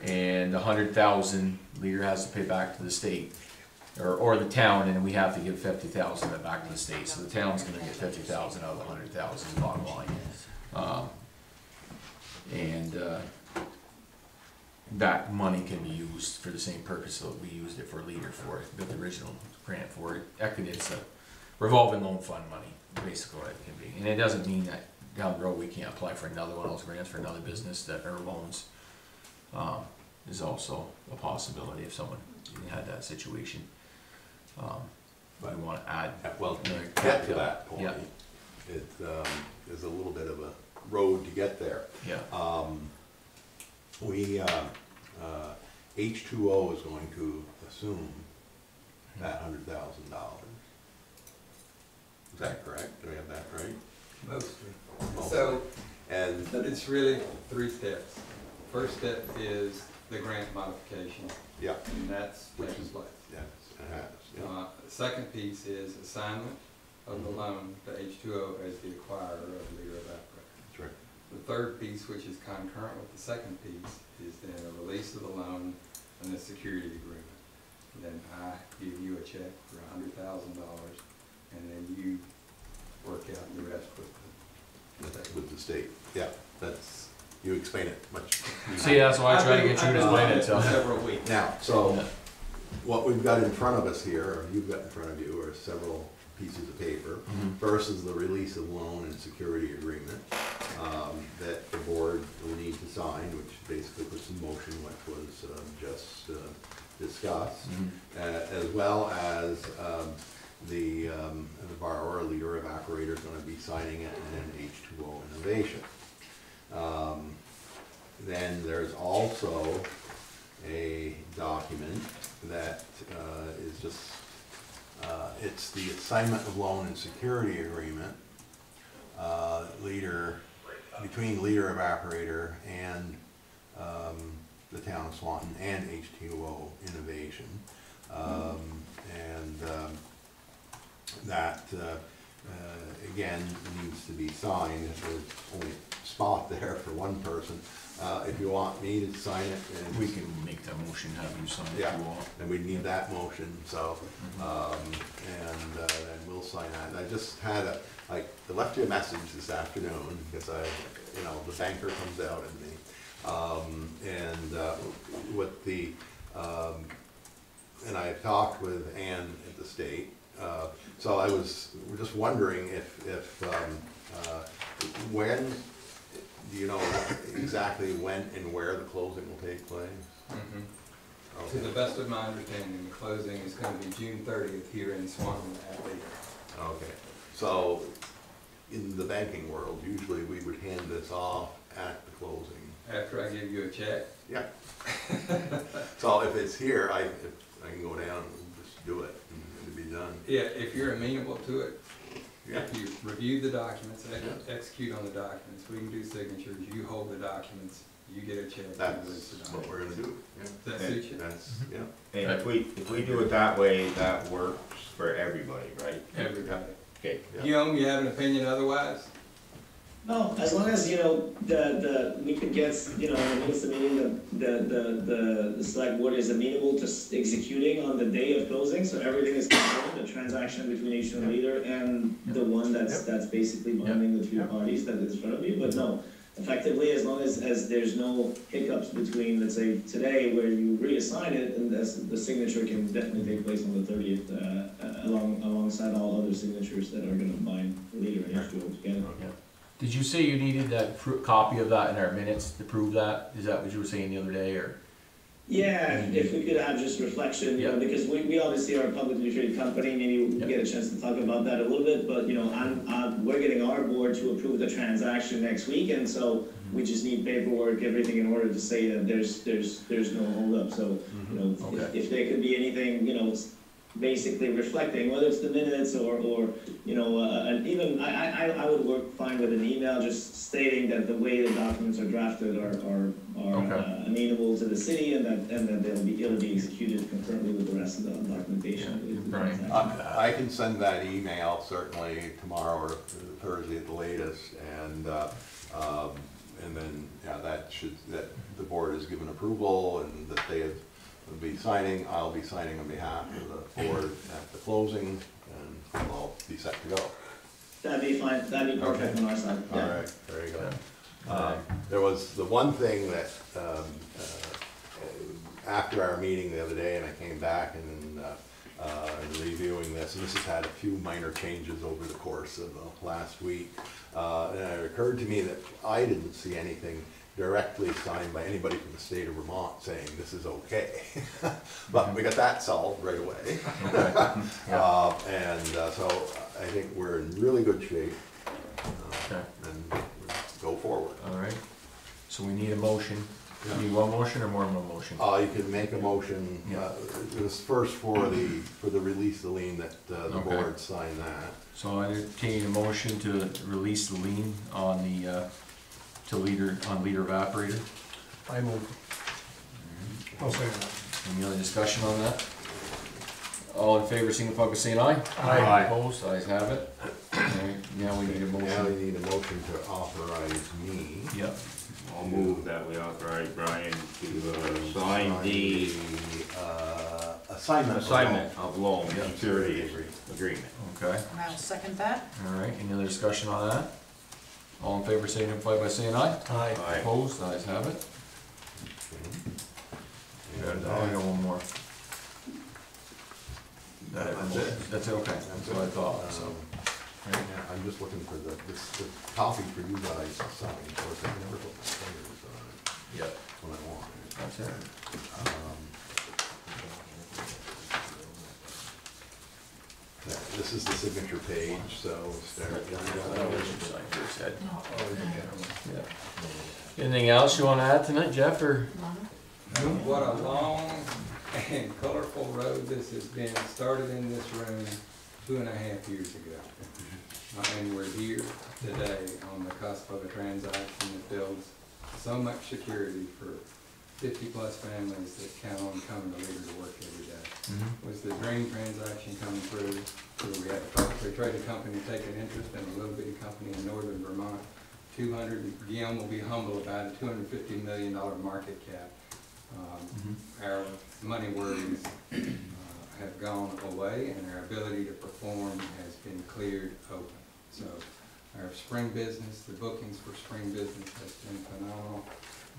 and $100,000 Leader has to pay back to the state or the town, and we have to give $50,000 of it back to the state. So the town's going to get $50,000 out of the $100,000 bottom line, and that money can be used for the same purpose that we used it for Leader for it, the original grant for it. It's a revolving loan fund money, basically what it can be, and it doesn't mean that down the road we can't apply for another one of those grants for another business that or loans. Is also a possibility if someone had that situation. But we want to add. Well, to get to that point, there's a little bit of a road to get there. Yeah. H2O is going to assume that $100,000. Is that correct? Do we have that right? Mostly. So, but it's really 3 steps. First step is the grant modification. Yeah. And that's taking place. Yes, it has. Yeah. The second piece is assignment of the loan to H2O as the acquirer of Leader Evaporator. That's right. The third piece, which is concurrent with the second piece, is then a release of the loan and the security agreement. And then I give you a check for $100,000, and then you work out the rest with the state. Yeah, that's, you explain it much. See, that's why I try to get you to explain it. So several weeks. Now, so what we've got in front of us here, or you've got in front of you, are several pieces of paper. First is the release of loan and security agreement that the board will need to sign, which basically puts in motion what was just discussed, as well as the borrower, leader evaporator, is gonna be signing it, and then H2O Innovation. Then there's also a document that is just, it's the assignment of loan and security agreement, between leader evaporator and the town of Swanton and H2O Innovation. That again needs to be signed. There's only a spot there for one person. If you want me to sign it, and We can make that motion, have you sign it if you want. and we need that motion, so, and we'll sign that. And I just had I left you a message this afternoon, because the banker comes out at me. With the, and I talked with Ann at the state, so we're just wondering if when, do you know exactly when and where the closing will take place? Okay. To the best of my understanding, the closing is going to be June 30th here in Swanton at Lake. Okay, so in the banking world, usually we would hand this off at the closing. After I give you a check? Yeah. So if it's here, I can go down and just do it and it'll be done. Yeah, if you're amenable to it, Yeah. if you review the documents, execute on the documents, we can do signatures, you hold the documents, you get a check. That's what we're gonna do. Yeah. Does that suit you? That's, yeah. And if we do it that way, that works for everybody, right? Everybody. Okay. Guillaume, you have an opinion otherwise? No, as long as, we could get, in the minutes of the meeting, the select board is amenable to executing on the day of closing, so everything is confirmed, the transaction between each and leader and the one that's basically binding the two parties that is in front of you, but no, effectively, as long as there's no hiccups between, let's say, today where you reassign it, and the signature can definitely take place on the 30th, alongside all other signatures that are gonna bind the leader and H2O together. Did you say you needed that copy of that in our minutes to prove that? Is that what you were saying the other day, or? Yeah, if we could have just reflection, because we obviously are a publicly traded company, maybe we get a chance to talk about that a little bit, but, we're getting our board to approve the transaction next week, and so we just need paperwork, everything in order to say that there's no holdup, so, if there could be anything, it's basically reflecting, whether it's the minutes or and even I would work fine with an email just stating that the way the documents are drafted are amenable to the city, and that it'll be executed concurrently with the rest of the documentation. Right. I can send that email certainly tomorrow or Thursday at the latest, and then that the board has given approval and that they have. I'll be signing on behalf of the board at the closing, and we'll all be set to go. That'd be fine, that'd be perfect on our side. All right, very good. There was the one thing that, after our meeting the other day, and I came back and reviewing this, and this has had a few minor changes over the course of the last week, and it occurred to me that I didn't see anything directly signed by anybody from the state of Vermont saying this is okay. But we got that solved right away. So I think we're in really good shape, and go forward. All right, so we need a motion. You need one motion or more than one motion? You can make a motion, it was first for the release the lien that the board signed that. So I entertain a motion to release the lien on the leader evaporator. I move. I'll say that. Any other discussion on that? All in favor, signify by saying aye. Aye. Opposed, ayes have it. Alright, now we need a motion. Now we need a motion to authorize me. Yep. I'll move that we authorize Brian to sign the assignment of loan security agreement. Okay. And I'll second that. Alright, any other discussion on that? All in favor, signify by saying aye. Aye. Opposed, ayes have it. And I got one more. That's it. That's it, okay, that's what I thought, so. I'm just looking for the copy for you guys to sign, of course, I never put my fingers on it. Yep. That's what I want. That's it. Okay. this is the signature page, so start. Anything else you want to add tonight, Jeff, or? What a long and colorful road this has been. Started in this room 2.5 years ago. And we're here today on the cusp of a transaction that builds so much security for 50-plus families that count on coming to Leader to work every day. Was the dream transaction coming through, where we had a publicly traded company take an interest in a little bitty company in northern Vermont. Guillaume will be humble about it, $250 million market cap. Our money worries have gone away, and our ability to perform has been cleared open. So our spring business, the bookings for spring business has been phenomenal.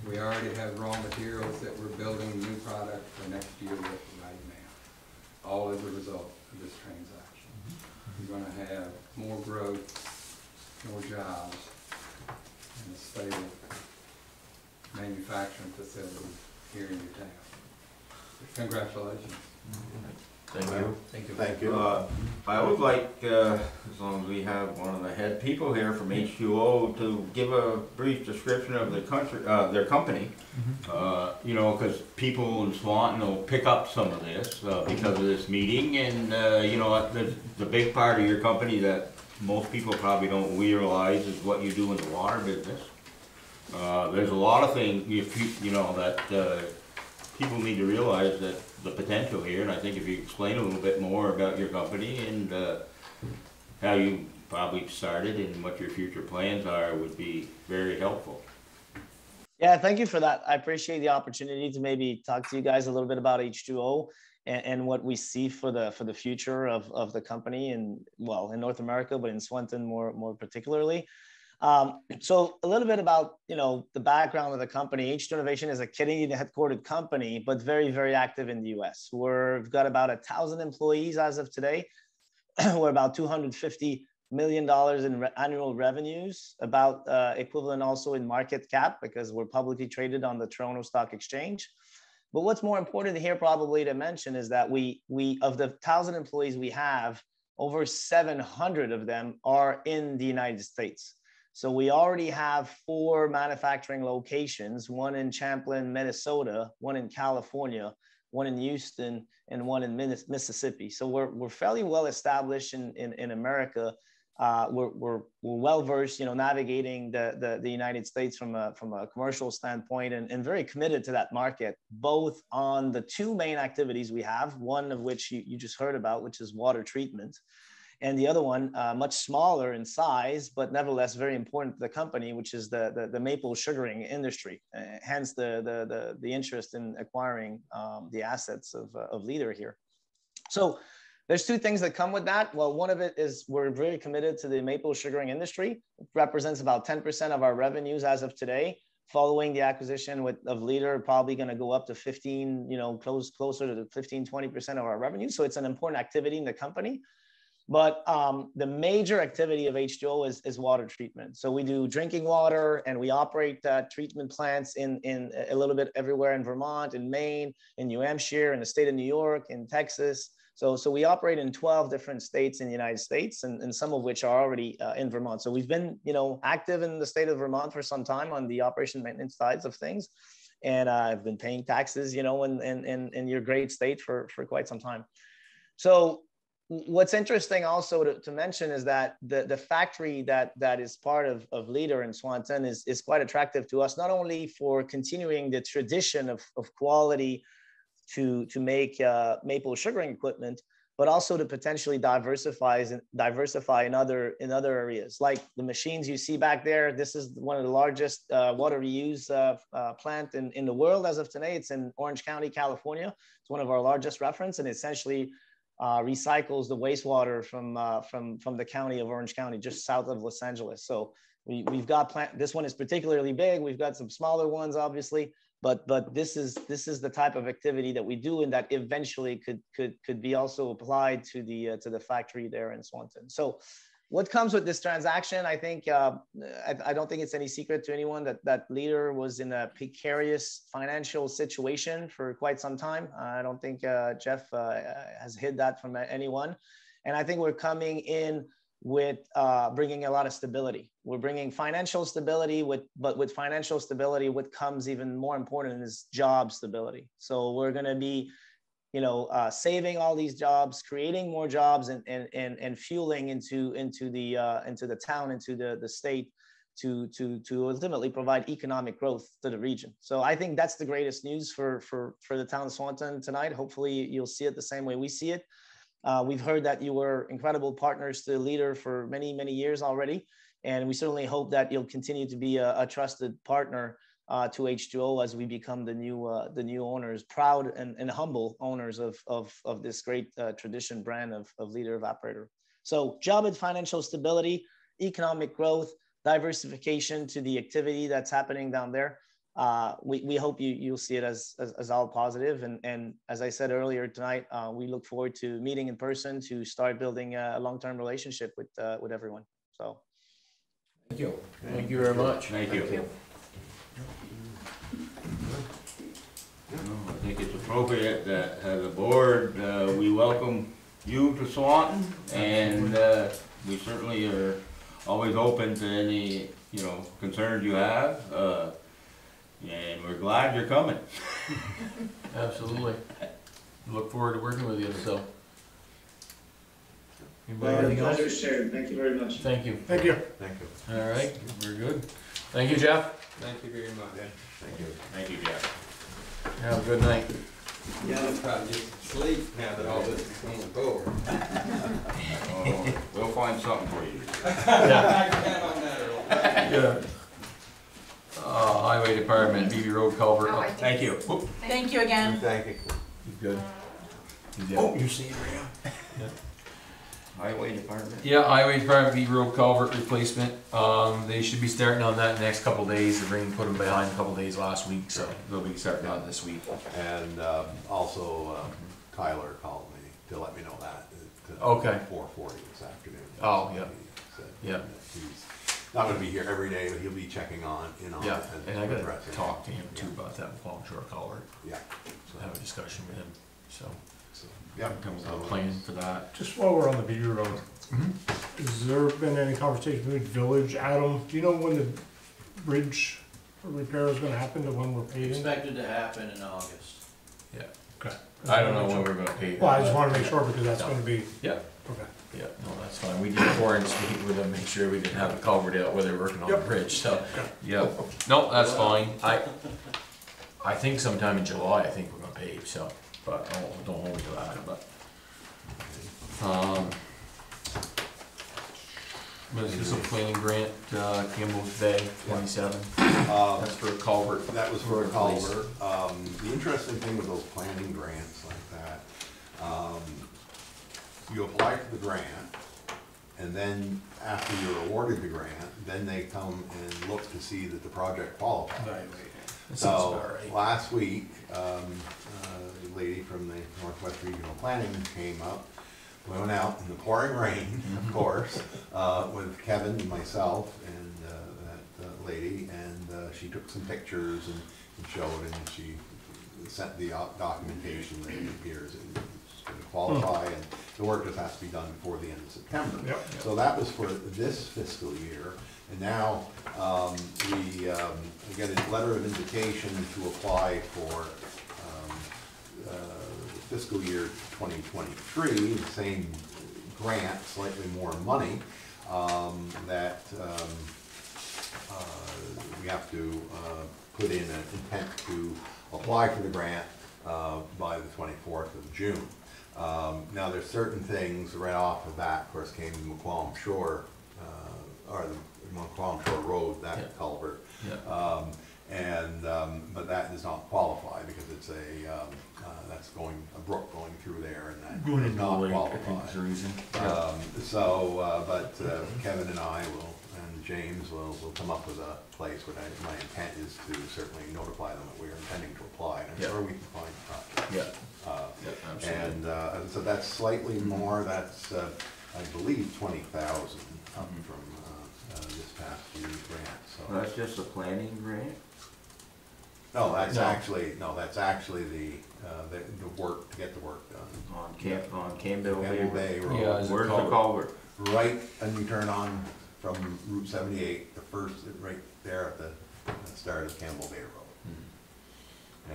We already have raw materials that we're building new product for next year with right now, all as a result of this transaction. We're going to have more growth, more jobs, and a stable manufacturing facility here in your town. Congratulations. Thank you. Thank you. Thank you. I would like, as long as we have one of the head people here from H2O, to give a brief description of the country, their company. You know, because people in Swanton will pick up some of this because of this meeting, and you know, the big part of your company that most people probably don't realize is what you do in the water business. There's a lot of things you know that people need to realize that the potential here, and I think if you explain a little bit more about your company and how you probably started and what your future plans are would be very helpful. Yeah, thank you for that. I appreciate the opportunity to maybe talk to you guys a little bit about H2O and what we see for the future of the company, and well, in North America, but in Swanton more particularly. So a little bit about, you know, the background of the company. H2O Innovation is a Canadian headquartered company, but very, very active in the US. We've got about 1,000 employees as of today. We're about $250 million in annual revenues, about equivalent also in market cap, because we're publicly traded on the Toronto Stock Exchange. But what's more important here probably to mention is that we of the 1,000 employees we have, over 700 of them are in the United States. So we already have 4 manufacturing locations, one in Champlin, Minnesota, one in California, one in Houston, and one in Mississippi. So we're fairly well established in America. We're well versed, you know, navigating the United States from a commercial standpoint, and very committed to that market, both on the 2 main activities we have, one of which you just heard about, which is water treatment. And the other one, much smaller in size, but nevertheless very important to the company, which is the maple sugaring industry. Hence the interest in acquiring the assets of Leader here. So there's 2 things that come with that. Well, one of it is we're very committed to the maple sugaring industry. It represents about 10% of our revenues as of today. Following the acquisition of Leader, probably going to go up to 15, you know, closer to 15-20% of our revenue. So it's an important activity in the company. But the major activity of H2O is water treatment. So we do drinking water, and we operate treatment plants in a little bit everywhere in Vermont, in Maine, in New Hampshire, in the state of New York, in Texas. So we operate in 12 different states in the United States, and some of which are already in Vermont. So we've been, you know, active in the state of Vermont for some time on the operation maintenance sides of things. And I've been paying taxes, you know, in your great state for quite some time. So what's interesting also to mention is that the factory that is part of Leader in Swanton is quite attractive to us, not only for continuing the tradition of quality to make maple sugaring equipment, but also to potentially diversify in other areas, like the machines you see back there. This is one of the largest water reuse plant in the world as of today. It's in Orange County, California. It's one of our largest reference, and essentially recycles the wastewater from the county of Orange County, just south of Los Angeles. So we've got this one is particularly big. We've got some smaller ones, obviously, but this is the type of activity that we do, and that eventually could be also applied to the factory there in Swanton. So what comes with this transaction, I think, I don't think it's any secret to anyone that Leader was in a precarious financial situation for quite some time. I don't think Jeff has hid that from anyone. And I think we're coming in with bringing a lot of stability. We're bringing financial stability, but with financial stability, what comes even more important is job stability. So we're going to be, saving all these jobs, creating more jobs, and fueling into the town, into the state, to ultimately provide economic growth to the region. So I think that's the greatest news for the town of Swanton tonight. Hopefully you'll see it the same way we see it. We've heard that you were incredible partners to the leader for many, many years already. And we certainly hope that you'll continue to be a trusted partner to H2O as we become the new owners, proud and humble owners of this great tradition brand of leader evaporator. So job and financial stability, economic growth, diversification to the activity that's happening down there. We hope you'll see it as all positive. And as I said earlier tonight, we look forward to meeting in person to start building a long-term relationship with everyone. So. Thank you. Thank you very much. Thank you. I think it's appropriate that as a board, we welcome you to Swanton, and we certainly are always open to any, concerns you have, and we're glad you're coming. Absolutely. Look forward to working with you, so. Pleasure shared. Thank you very much. Thank you. Thank you. Thank you. All right, we're good. Thank you, Jeff. Thank you very much. Thank you. Thank you, Jeff. Have a good night. Yeah, I'll probably just sleep now that all this is going over. Oh, we'll find something for you. I can count on that, Earl. Yeah. Highway Department, B.B. Road culvert. Oh, I Oh, thank you. Whoop. Thank you again. Thank you. You good? Oh, you see it, Ria? Yeah. Highway Department? Yeah, Highway Department, B Road culvert replacement. They should be starting on that next couple days. The rain put them behind a couple days last week, so they'll be starting on this week. And also Tyler called me to let me know that. Okay. 4:40 this afternoon. Oh, yeah. He said Yeah. that he's not going to be here every day, but he'll be checking on it. Yeah, and I gotta addressing talk to him it. too about that Long Shore culvert. Yeah. Have a discussion with him, so. Yeah. Come with a plan for that. Just while we're on the BB Road, has there been any conversation with Village? Adam, do you know when the bridge repair is gonna happen, the one we're paving? Expected to happen in August. Yeah. Okay. I don't know when we're gonna pave it. Well, I just wanna make sure because that's gonna be, Yeah, okay. yeah, no, that's fine. We did foreign speak with them, make sure we didn't have a culvert out where they're working on the bridge, so, yeah. No, that's fine. I think sometime in July, I think we're gonna pave, so, but don't hold me to that, but. Municipal planning grant, Campbell Bay, 27. That's for a culvert. That was for a culvert. The interesting thing with those planning grants like that, you apply for the grant, and then after you're awarded the grant, then they come and look to see that the project qualifies. Right. So last week, a lady from the Northwest Regional Planning came up. We went out in the pouring rain, of course, with Kevin and myself and that lady, and she took some pictures and showed, and she sent the documentation that it appears it's going to qualify, and the work just has to be done before the end of September. Yep. So that was for this fiscal year, and now we get a letter of invitation to apply for fiscal year 2023, the same grant, slightly more money, that we have to put in an intent to apply for the grant by the 24th of June. Now there's certain things right off the bat, of course, came to McQuam Shore, or the McQuam Shore Road, that culvert. Yeah. But that does not qualify because it's that's going, a brook going through there, and that does not qualify. But Kevin and I will, and James will come up with a place where my intent is to certainly notify them that we are intending to apply, and I'm sure we can find a project. Absolutely. And so that's slightly more, that's, I believe, 20,000 up from this past year's grant, so. That's just a planning grant? No, that's No. actually, the work, to get the work done. On Campbell Bay Campbell Bay Road. Road. Yeah, there's a Where's the culvert. culvert? Right, and you turn on from Route 78, the first, right there at the start of Campbell Bay Road.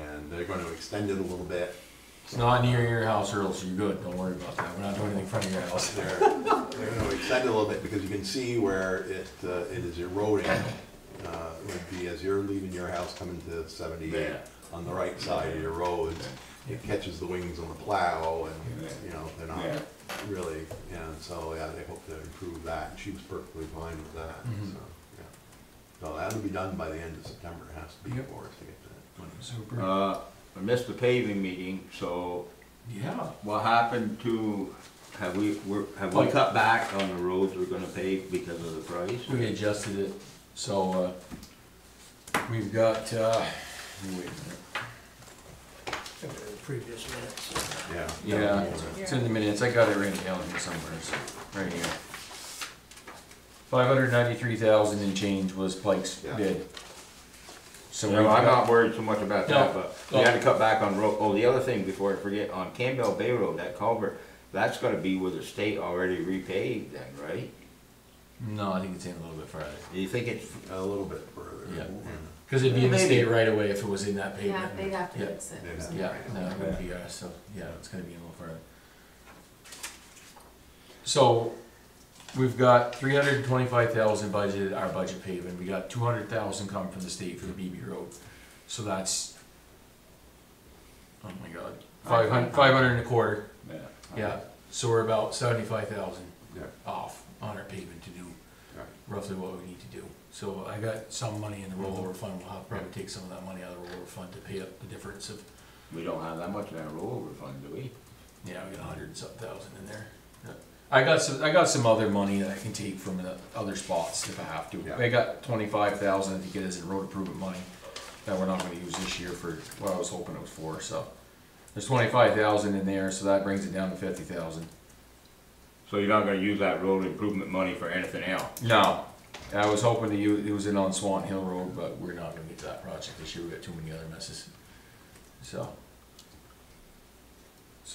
And they're gonna extend it a little bit. It's not near your house, Earl, so you're good, don't worry about that, we're not doing anything in front of your house. They're gonna extend it a little bit because you can see where it is eroding. Would be as you're leaving your house coming to 78, on the right side of your road, it catches the wings on the plow and, you know, they're not really, and so, yeah, they hope to improve that. And she was perfectly fine with that, so, yeah. So that'll be done by the end of September, it has to be for us to get that money. Super. I missed the paving meeting, so Yeah. what happened to, have we cut back on the roads we're gonna pave because of the price? We adjusted it, so, we've got, wait a minute. Previous minutes. Yeah. Yeah, it's in the minutes, I got it written down here somewhere, so, right here. 593,000 and change was Pike's bid. So No, I'm not worried so much about that, No. but we had to cut back on road. Oh, the other thing before I forget, on Campbell Bay Road, that culvert, that's gotta be where the state already repaved then, right? No, I think it's in a little bit farther. Do you think it's? A little bit further. Yeah. Cause it'd be in the Maybe. state right away if it was in that Yeah, pavement. they'd have to Yeah. fix it. or something. Yeah, no, it wouldn't be us, so, yeah, it's gonna be a little further. So, we've got 325,000 budgeted, our budget paving, we got 200,000 coming from the state for the BB road. So that's, oh my god, 500 and a quarter, yeah, so we're about 75,000 off on our paving to do roughly what we need to do. So I got some money in the rollover fund, we'll have to probably take some of that money out of the rollover fund to pay up the difference of, We don't have that much in our rollover fund, do we? yeah, we got 100 and something thousand in there. Yeah. I got some other money that I can take from the other spots if I have to. I got 25,000 to get as a road improvement money that we're not gonna use this year for what I was hoping it was for, so. There's 25,000 in there, so that brings it down to 50,000. So you're not gonna use that road improvement money for anything else? No, I was hoping to use it on Swan Hill Road, but we're not gonna get to that project this year, we got too many other messes. So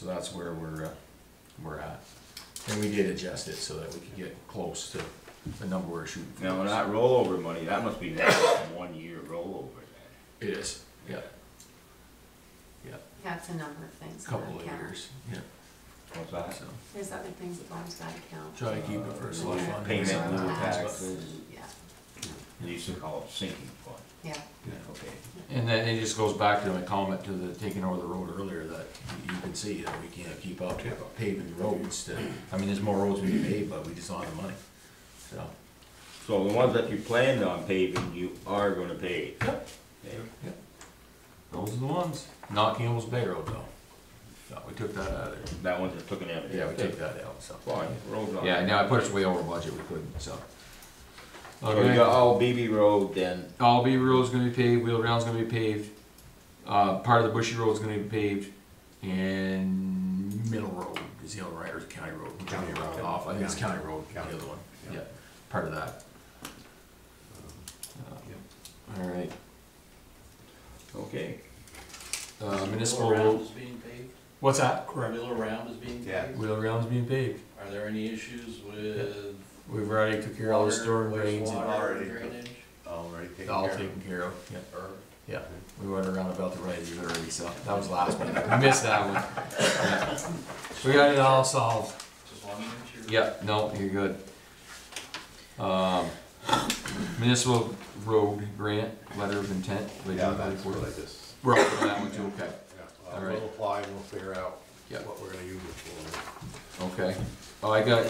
that's where we're at. And we did adjust it so that we could get close to the number we're shooting for. Now, when that rollover money, that must be next 1 year rollover then. It is, yeah. Yeah, Yeah, it's a number of things. couple of that count. years, yeah. What's that? So, There's other things that Bob's gotta count. try to keep it for a slush Yeah. fund. Payment Some in lieu of tax. taxes. Yeah, You used to call it sinking fund. yeah. Yeah. Okay. And then it just goes back to my comment to the taking over the road earlier, that you can see that we can't keep up paving the roads. I mean, there's more roads we can pave, but we just don't have the money, so. So the ones that you planned on paving, you are gonna pave? Yep. Yeah. Those are the ones, not Campbell's Bay Road though. No, we took that out of there. That one's just taken out? Yeah, we took that out, so. Fine, road's on. Yeah, now I put us way over budget, we couldn't, so. So you got all BB Road then? All B Road's gonna be paved, Wheel Round's gonna be paved, part of the Bushy Road's gonna be paved, and Middle Road is the other right, or is it County Road? County Road. Off, I think it's County Road, the County. other one, Yeah. yeah, part of that. Alright, Okay. Municipal Wheel road, Round is being paved? what's that? Wheel Round is being Yeah. paved? Wheel Round's being paved. Are there any issues with We've already took care of all the storm drains. and water, drainage? Already taken All care of. taken care of, yeah. Or Yeah, we went around about the right of you already, so that was last one. We missed that one. Yeah. We got it all solved. just wanting to make sure? Yeah, no, you're good. Municipal road grant, letter of intent. Yeah, that's what I just, We're up for that one too, okay. yeah, All right. we'll apply, and we'll figure out Yeah. what we're gonna use it for. Okay. Oh, I got,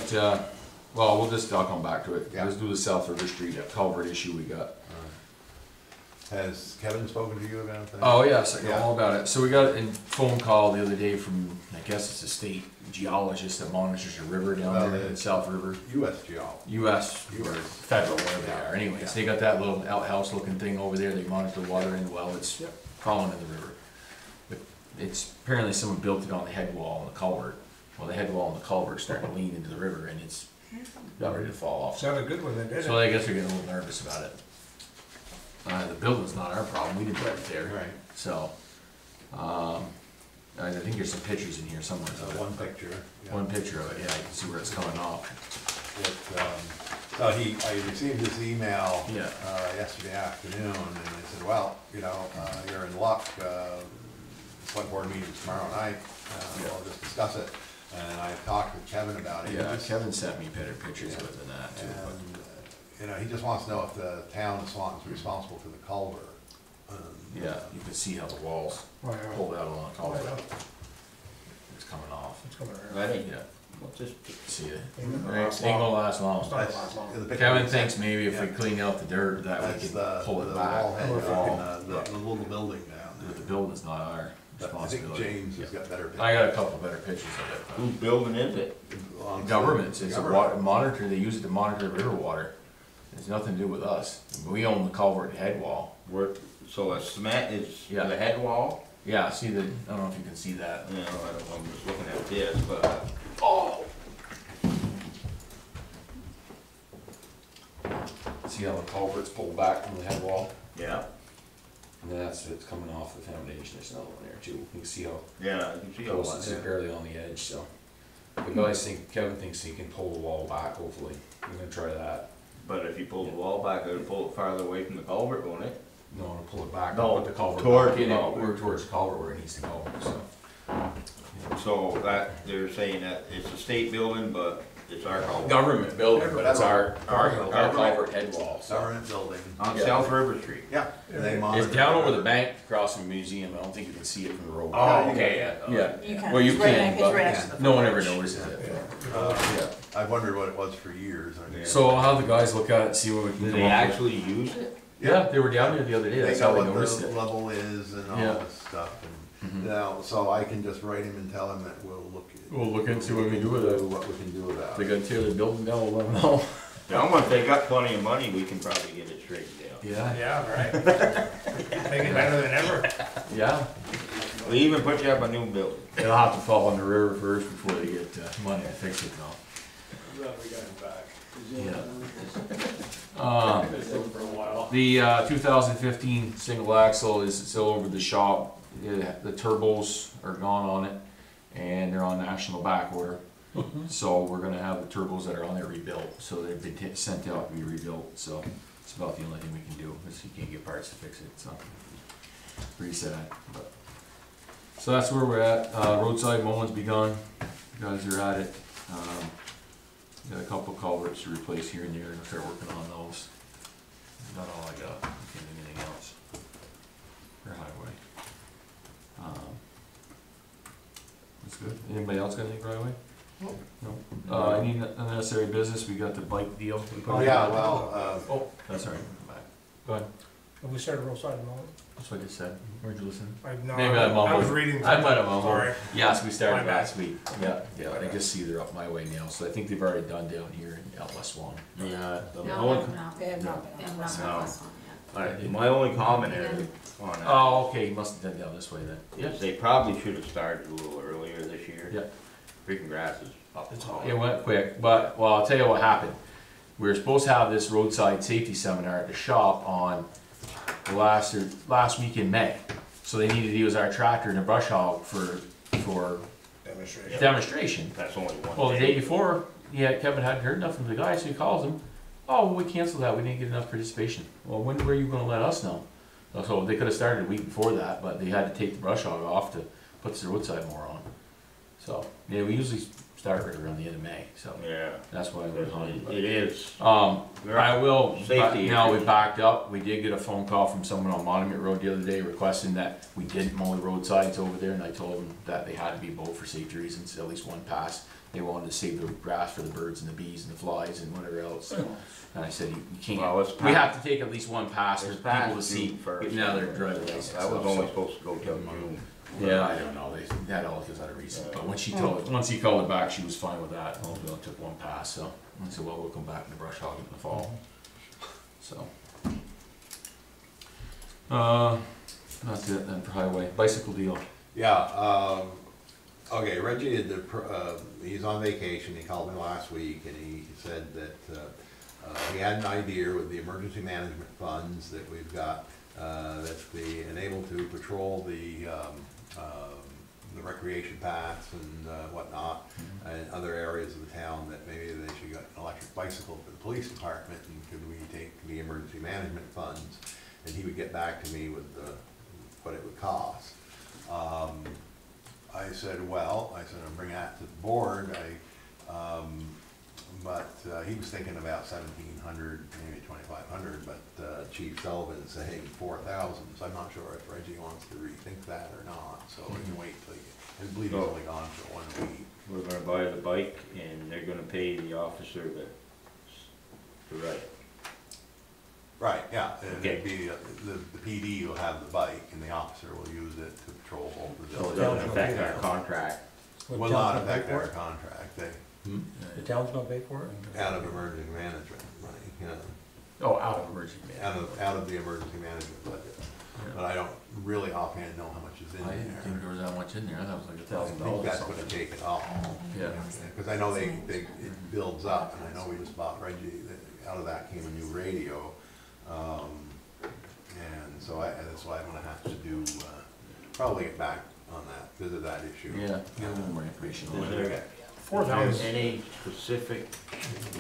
well, I'll come back to it. Yeah. Let's do the South River Street culvert issue we got. Has Kevin spoken to you about that? Oh, yes, I know Yeah. all about it. So we got a phone call the other day from, I guess it's a state geologist that monitors the river down Well, there in South River. US geology. US, or federal, wherever they are. Anyways, Yeah. they got that little outhouse looking thing over there. They monitor the water in the well. It's falling in the river. But it's, apparently someone built it on the head wall and the culvert. Well, the head wall and the culvert's starting to lean into the river and it's about ready to fall off. Sounded good when they did it. So I guess they're getting a little nervous about it. The building's not our problem, we didn't put it there. Right. So, I think there's some pictures in here somewhere. One picture. Yeah. One picture of it, yeah, you can see where it's coming off. So I received this email Yeah. Yesterday afternoon, and they said, well, you know, you're in luck, select board meeting tomorrow night, we'll just discuss it. And I talked with Kevin about it. Yeah, Kevin sent me better pictures of it than that too. And, you know, he just wants to know if the town of Swan is responsible for the culvert. Yeah, you can see how the walls pulled out along the culvert. It's coming off. It's coming around. Ready? Yeah. What's this? See it? Ain't gonna Ain't last gonna long. last long. It's not gonna last long. Kevin thinks maybe if we clean out the dirt, that we That's can pull it back. wall head, The wall. the little building down there. But the building's not our But I think responsibility. James has got better pictures. I got a couple better pictures of it. Whose building is it? Governments, it's a Government. monitor, they use it to monitor river water. It's nothing to do with us. We own the culvert head wall. So a cement is Yeah. the head wall? Yeah, see the, I don't know if you can see that. No, I don't know, I'm just looking at this, but. Oh! See how the culvert's pulled back from the head wall? Yeah. And that's, it's coming off the foundation, there's another one there too. You can see how Yeah, I can see all close, that. it's barely on the edge, so. The guys think, Kevin thinks he can pull the wall back, hopefully. We're gonna try that. But if you pull the wall back, it'll pull it farther away from the culvert, won't it? No, to pull it back, No, put the culvert towards back in the it, culvert. we're towards the culvert where it needs to go, so. So that, they're saying that it's a state building, but it's our culvert. Government building, but it's our Government. culvert head wall, so. Government building. On Yeah. South River Street. Yeah. They monitor. It's down over the bank across from the museum, I don't think you can see it from the road. Oh, okay. Yeah. You can. Well, you It's right can, next- it's right but next to the no one front ever porch. notices it. Yeah. I've wondered what it was for years. I mean, So I'll have the guys look at it, see what we can Do come they up with. actually use it? Yeah, they were down there the other day, They that's how know they what noticed the it. level is and all Yeah. this stuff. And, Mhm. you know, so I can just write him and tell him that we'll look. We'll look and see what we can do with it. What we can do about If they it. gotta tear the building down, we'll let them know. Yeah, if they got plenty of money, we can probably get it straightened out. Yeah, Yeah, right. Make it better than ever. yeah. We even put you up a new building. It'll have to fall on the river first before they get money to fix it now. We got him back. Yeah. For a while. The 2015 single axle is still over the shop. The turbos are gone on it, and they're on national back order. So we're gonna have the turbos that are on there rebuilt. So they've been sent out to be rebuilt. So it's about the only thing we can do. Is you can't get parts to fix it. So pretty sad. But. So that's where we're at. Roadside mowing's begun. You guys are at it. Got a couple culverts to replace here and there, and start working on those. Not all I got. Can't do anything else for highway. That's good. Anybody else got anything for highway? No. Any unnecessary business? We got the bike deal. We put it Yeah, on. well, Oh, that's all right. Come back. Go ahead. Have we started roadside mowing? That's what I just said. Weren't you listening? No, Maybe I mumbled. I was reading. I might have mumbled. Sorry. Yes, we started My bad. last week. Yeah, yeah. I just see they're up my way now, so I think they've already done down here in out West Swan. Yeah. No, the they only- have not. They have not They have not No. done this one yet. Alright, my only comment is on it. Oh, okay. You must have done down this way then. Yes, they probably should have started a little earlier this year. Yeah. Freaking grass is up. It went quick, but, well, I'll tell you what happened. We were supposed to have this roadside safety seminar at the shop on the last week in May. So they needed to use our tractor and a brush hog for Demonstration. demonstration. That's only one. Well, the day before, yeah, Kevin hadn't heard nothing from the guy, so he calls him. Oh, well, we canceled that. We didn't get enough participation. Well, when were you going to let us know? So they could have started a week before that, but they had to take the brush hog off to put the roadside mower on. So yeah, we usually start right around the end of May. So Yeah. that's why we're behind. It is. I will. Safety Now issue. we backed up. We did get a phone call from someone on Monument Road the other day requesting that we didn't mow the roadsides over there, and I told them that they had to be mowed for safety reasons. At least one pass. They wanted to save the grass for the birds and the bees and the flies and whatever else. And I said, you can't. Well, it's we have to take at least one pass for It's people to past see. June first. Now they're driving license. That was stuff, only so- supposed to go till June. Yeah, I don't know. They had all because out of reason. But when she told, once he called her back, she was fine with that. Only took one pass, so I said, well, we'll come back in the brush hog in the fall. So. That's it then for highway. Bicycle deal. Yeah, okay, Reggie, he's on vacation, he called me last week, and he said that, he had an idea with the emergency management funds that we've got, that they enable to patrol the recreation paths and whatnot, and other areas of the town, that maybe they should get an electric bicycle for the police department, and could we take the emergency management funds? And he would get back to me with what it would cost. I said, well, I'll bring that to the board. But he was thinking about 1,700, maybe 2,500, but Chief Sullivan's saying 4,000, so I'm not sure if Reggie wants to rethink that or not, so we can wait till I believe he's only gone for 1 week. We're gonna buy the bike and they're gonna pay the officer to ride it. Right, yeah, and Okay. it'd be, the PD will have the bike and the officer will use it to patrol both the So it villages. doesn't affect our contract. Will not affect our contract, The town's gonna pay for it? out of emergency management money, you know. Oh, out of emergency management. Out of the emergency management budget. But I don't really offhand know how much is in I didn't think there. there was that much in there, I thought it was like I think $1,000 that's or gonna something. take it all. Yeah. Because I know it builds up, and I know we just bought Reggie, out of that came a new radio. And so that's why I'm gonna have to do, probably get back on that, visit that issue. Yeah, get a little more information on Is it. there 4,000. any specific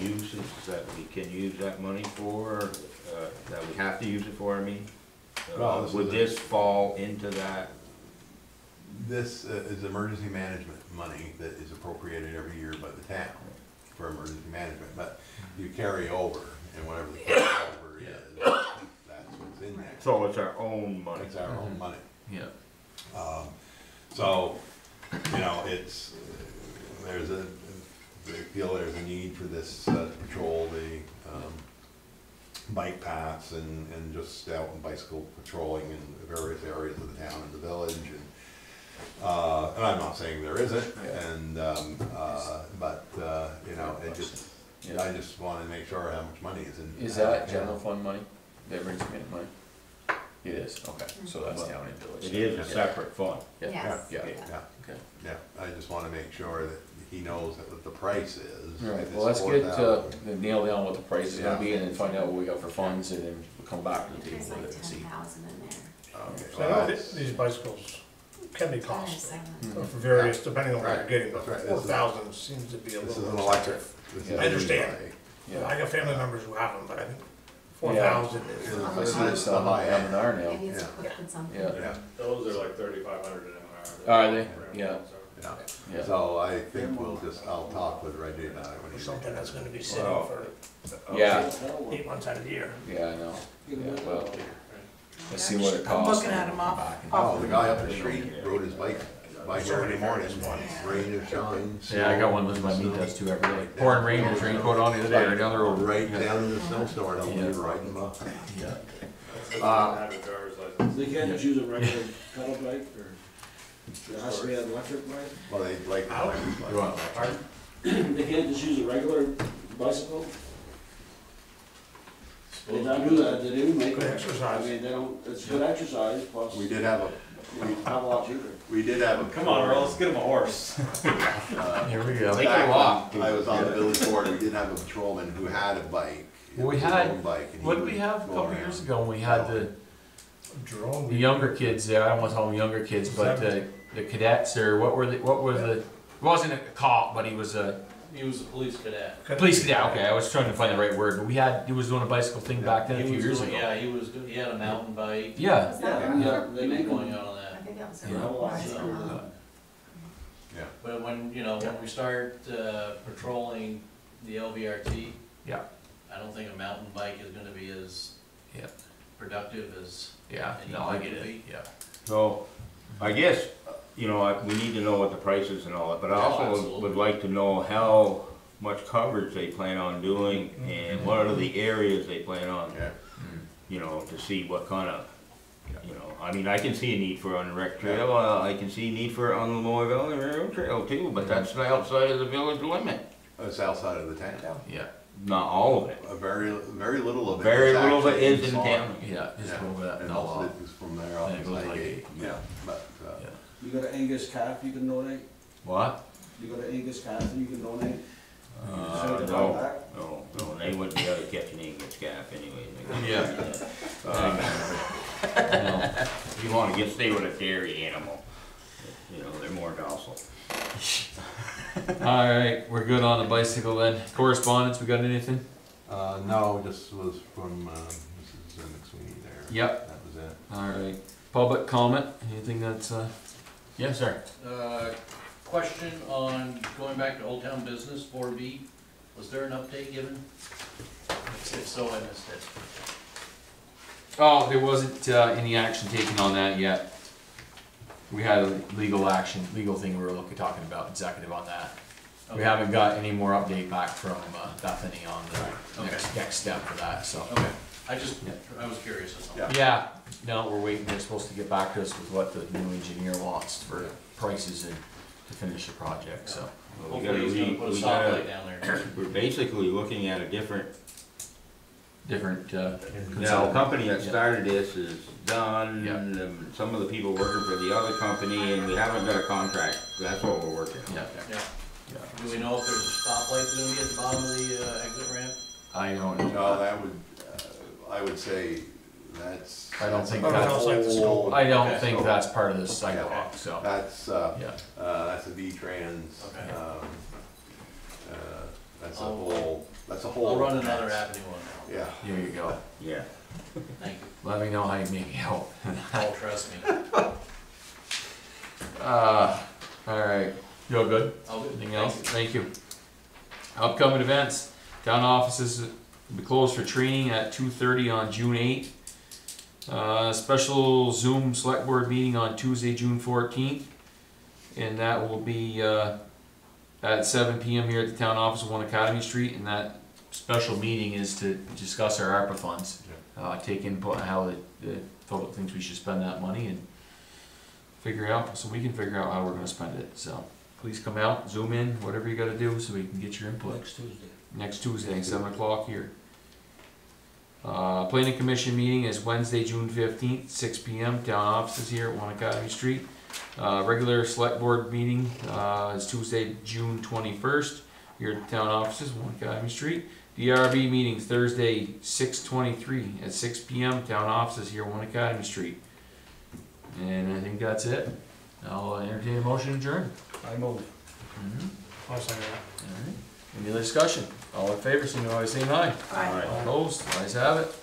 uses that we can use that money for, that we have to use it for, I mean? Well, Would this fall into that? This is emergency management money that is appropriated every year by the town for emergency management, but you carry over, and whatever the carryover is, that's what's in there. So it's our own money? It's our own money. Yeah. So, you know, it's, they feel there's a need for this to patrol the bike paths and just out and bicycle patrolling in various areas of the town and the village, and I'm not saying there isn't, and but you know, it just, I just want to make sure how much money is in. Is that general fund money, the emergency management money? It is, okay, so that's town and village. It is a separate fund. Yeah, Yes. yeah, Yeah, okay. yeah, I just want to make sure that he knows that what the price is. All right, If well, it's let's get, 4,000. nail down what the price is gonna Yeah. be, and then find out what we got for funds, and then we'll come back to the There's table like with it and see. 10,000 in there. Okay, So I well, know that's- these bicycles can be costly, Seven. for various, depending on what you're Right, getting, but that's right. 4,000 seems to be a This is little an electric. expensive. This is Yeah. a I understand. e-bike. Yeah. I got family members who have them, but I think 4,000 is. I see this on M&R now. Maybe it's Yeah. equipped with something. Yeah. Yeah, Those are like 3,500 an hour. Are they? Yeah. yeah. Yeah. So I think I'll talk with Reggie about it when Or he's. something that's gonna be sitting Well, for Yeah, 8 months out of the year. yeah, I know, yeah, well, let's see what it I'm costs. looking at and 'em off- come back and- Oh, the guy up the street rode his bike by here every morning, rain or shine. Yeah, I got one lives by me, does too, every day. Pouring rain, his raincoat on the other day, right down the road. Right Yeah. down in the snowstorm, I'll be Yeah. riding by. Yeah. Have a driver's license. They can't just use a regular pedal bike, or it has to be an electric bike? Well, they like. You want- They can't just use a regular bicycle? They don't do that, they do make. Good exercise. I mean, they don't, it's good exercise, plus, We you did have a, know, have a lot cheaper. we did have a. Come on, Earl, let's get him a horse. Here we go. Take a walk. I was on the village board, we did have a patrolman who had a bike. Well, we His had- own bike, and he What did we would have a go couple around. years ago when we had the Drone. younger kids there? I don't want to call them younger kids, but the cadets, or what were the, it wasn't a cop, but he was a He was a police cadet. police cadet, okay, I was trying to find the right word, but he was doing a bicycle thing back then a He few was years doing- ago. Yeah, he had a mountain bike. Yeah. Was that Yeah, one? yeah. He was going out on I that. think that was. Yeah. her. Yeah. But when we start patrolling the LVRT, Yeah. I don't think a mountain bike is gonna be as Yeah. productive as Yeah, an no, I e-bike get would it, be. yeah. So, I guess, we need to know what the price is and all that, but I Oh, also absolutely. would like to know how much coverage they plan on doing and what are the areas they plan on, to see what kind of, I mean, I can see a need for on the rec trail, I can see a need for on the Lower Valley Railroad Trail too, but that's outside of the village limit. It's outside of the town. Yeah. Not all of it. Very little of it. Very is little of it actually is in Swan. town. Yeah, just Yeah. over that, And no, most of it is from there off and it the goes side like gate. it, Yeah, but, You got an Angus calf you can donate? What? You got an Angus calf that you can donate? No, they wouldn't be able to catch an English scaff anyway. If you wanna stay with a dairy animal, you know, they're more docile. Alright, we're good on the bicycle then. Correspondence, we got anything? No, this was from, Mrs. McSweeney there. Yep. That was it. Alright, public comment, anything that's, yes, sir. Question on going back to Old Town Business, 4B, was there an update given? If so, I missed it. Oh, there wasn't, any action taken on that yet. We had a legal thing we were talking about, executive on that. We Okay. haven't got any more update back from, Bethany on the Okay. next step for that, so. Okay, I was curious or something. Yeah, no, we're waiting, they're supposed to get back to us with what the new engineer wants for prices and to finish the project, so. Well, we Hopefully he's gonna put a stoplight down there. We're basically looking at a different, now, the company that started this is done, some of the people working for the other company, and we haven't got a contract, that's what we're working on. Yeah. Do we know if there's a stoplight gonna be at the bottom of the exit ramp? I don't know. No, that would, I would say that's. I don't think that's that's, a whole- I don't think that's part of this sidewalk, so. That's, that's a V-Trans, Okay. that's a whole, I'll run another avenue on that. Yeah. Here you go. Yeah. Thank you. Let me know how you make me help. Oh, trust me. Alright, you all good? All good. Anything else? Thank you. Upcoming events, town offices will be closed for training at 2:30 on June 8th. Special Zoom select board meeting on Tuesday, June 14th. And that will be at 7 p.m. here at the town office of 1 Academy Street. And that special meeting is to discuss our ARPA funds. Take input on how the public thinks we should spend that money and figure out, so we can figure out how we're gonna spend it. So please come out, zoom in, whatever you gotta do so we can get your input. Next Tuesday, 7 o'clock here. Planning Commission meeting is Wednesday, June 15th, 6 p.m. Town offices here at 1 Academy Street. Regular select board meeting is Tuesday, June 21st, here at the town offices, 1 Academy Street. DRB meeting Thursday, 6/23 at 6 p.m. Town offices here, 1 Academy Street. And I think that's it. I'll entertain a motion to adjourn. I move. I'll second that. Alright. Any other discussion? All in favor, signify by saying aye. Aye. Opposed? Ayes have it.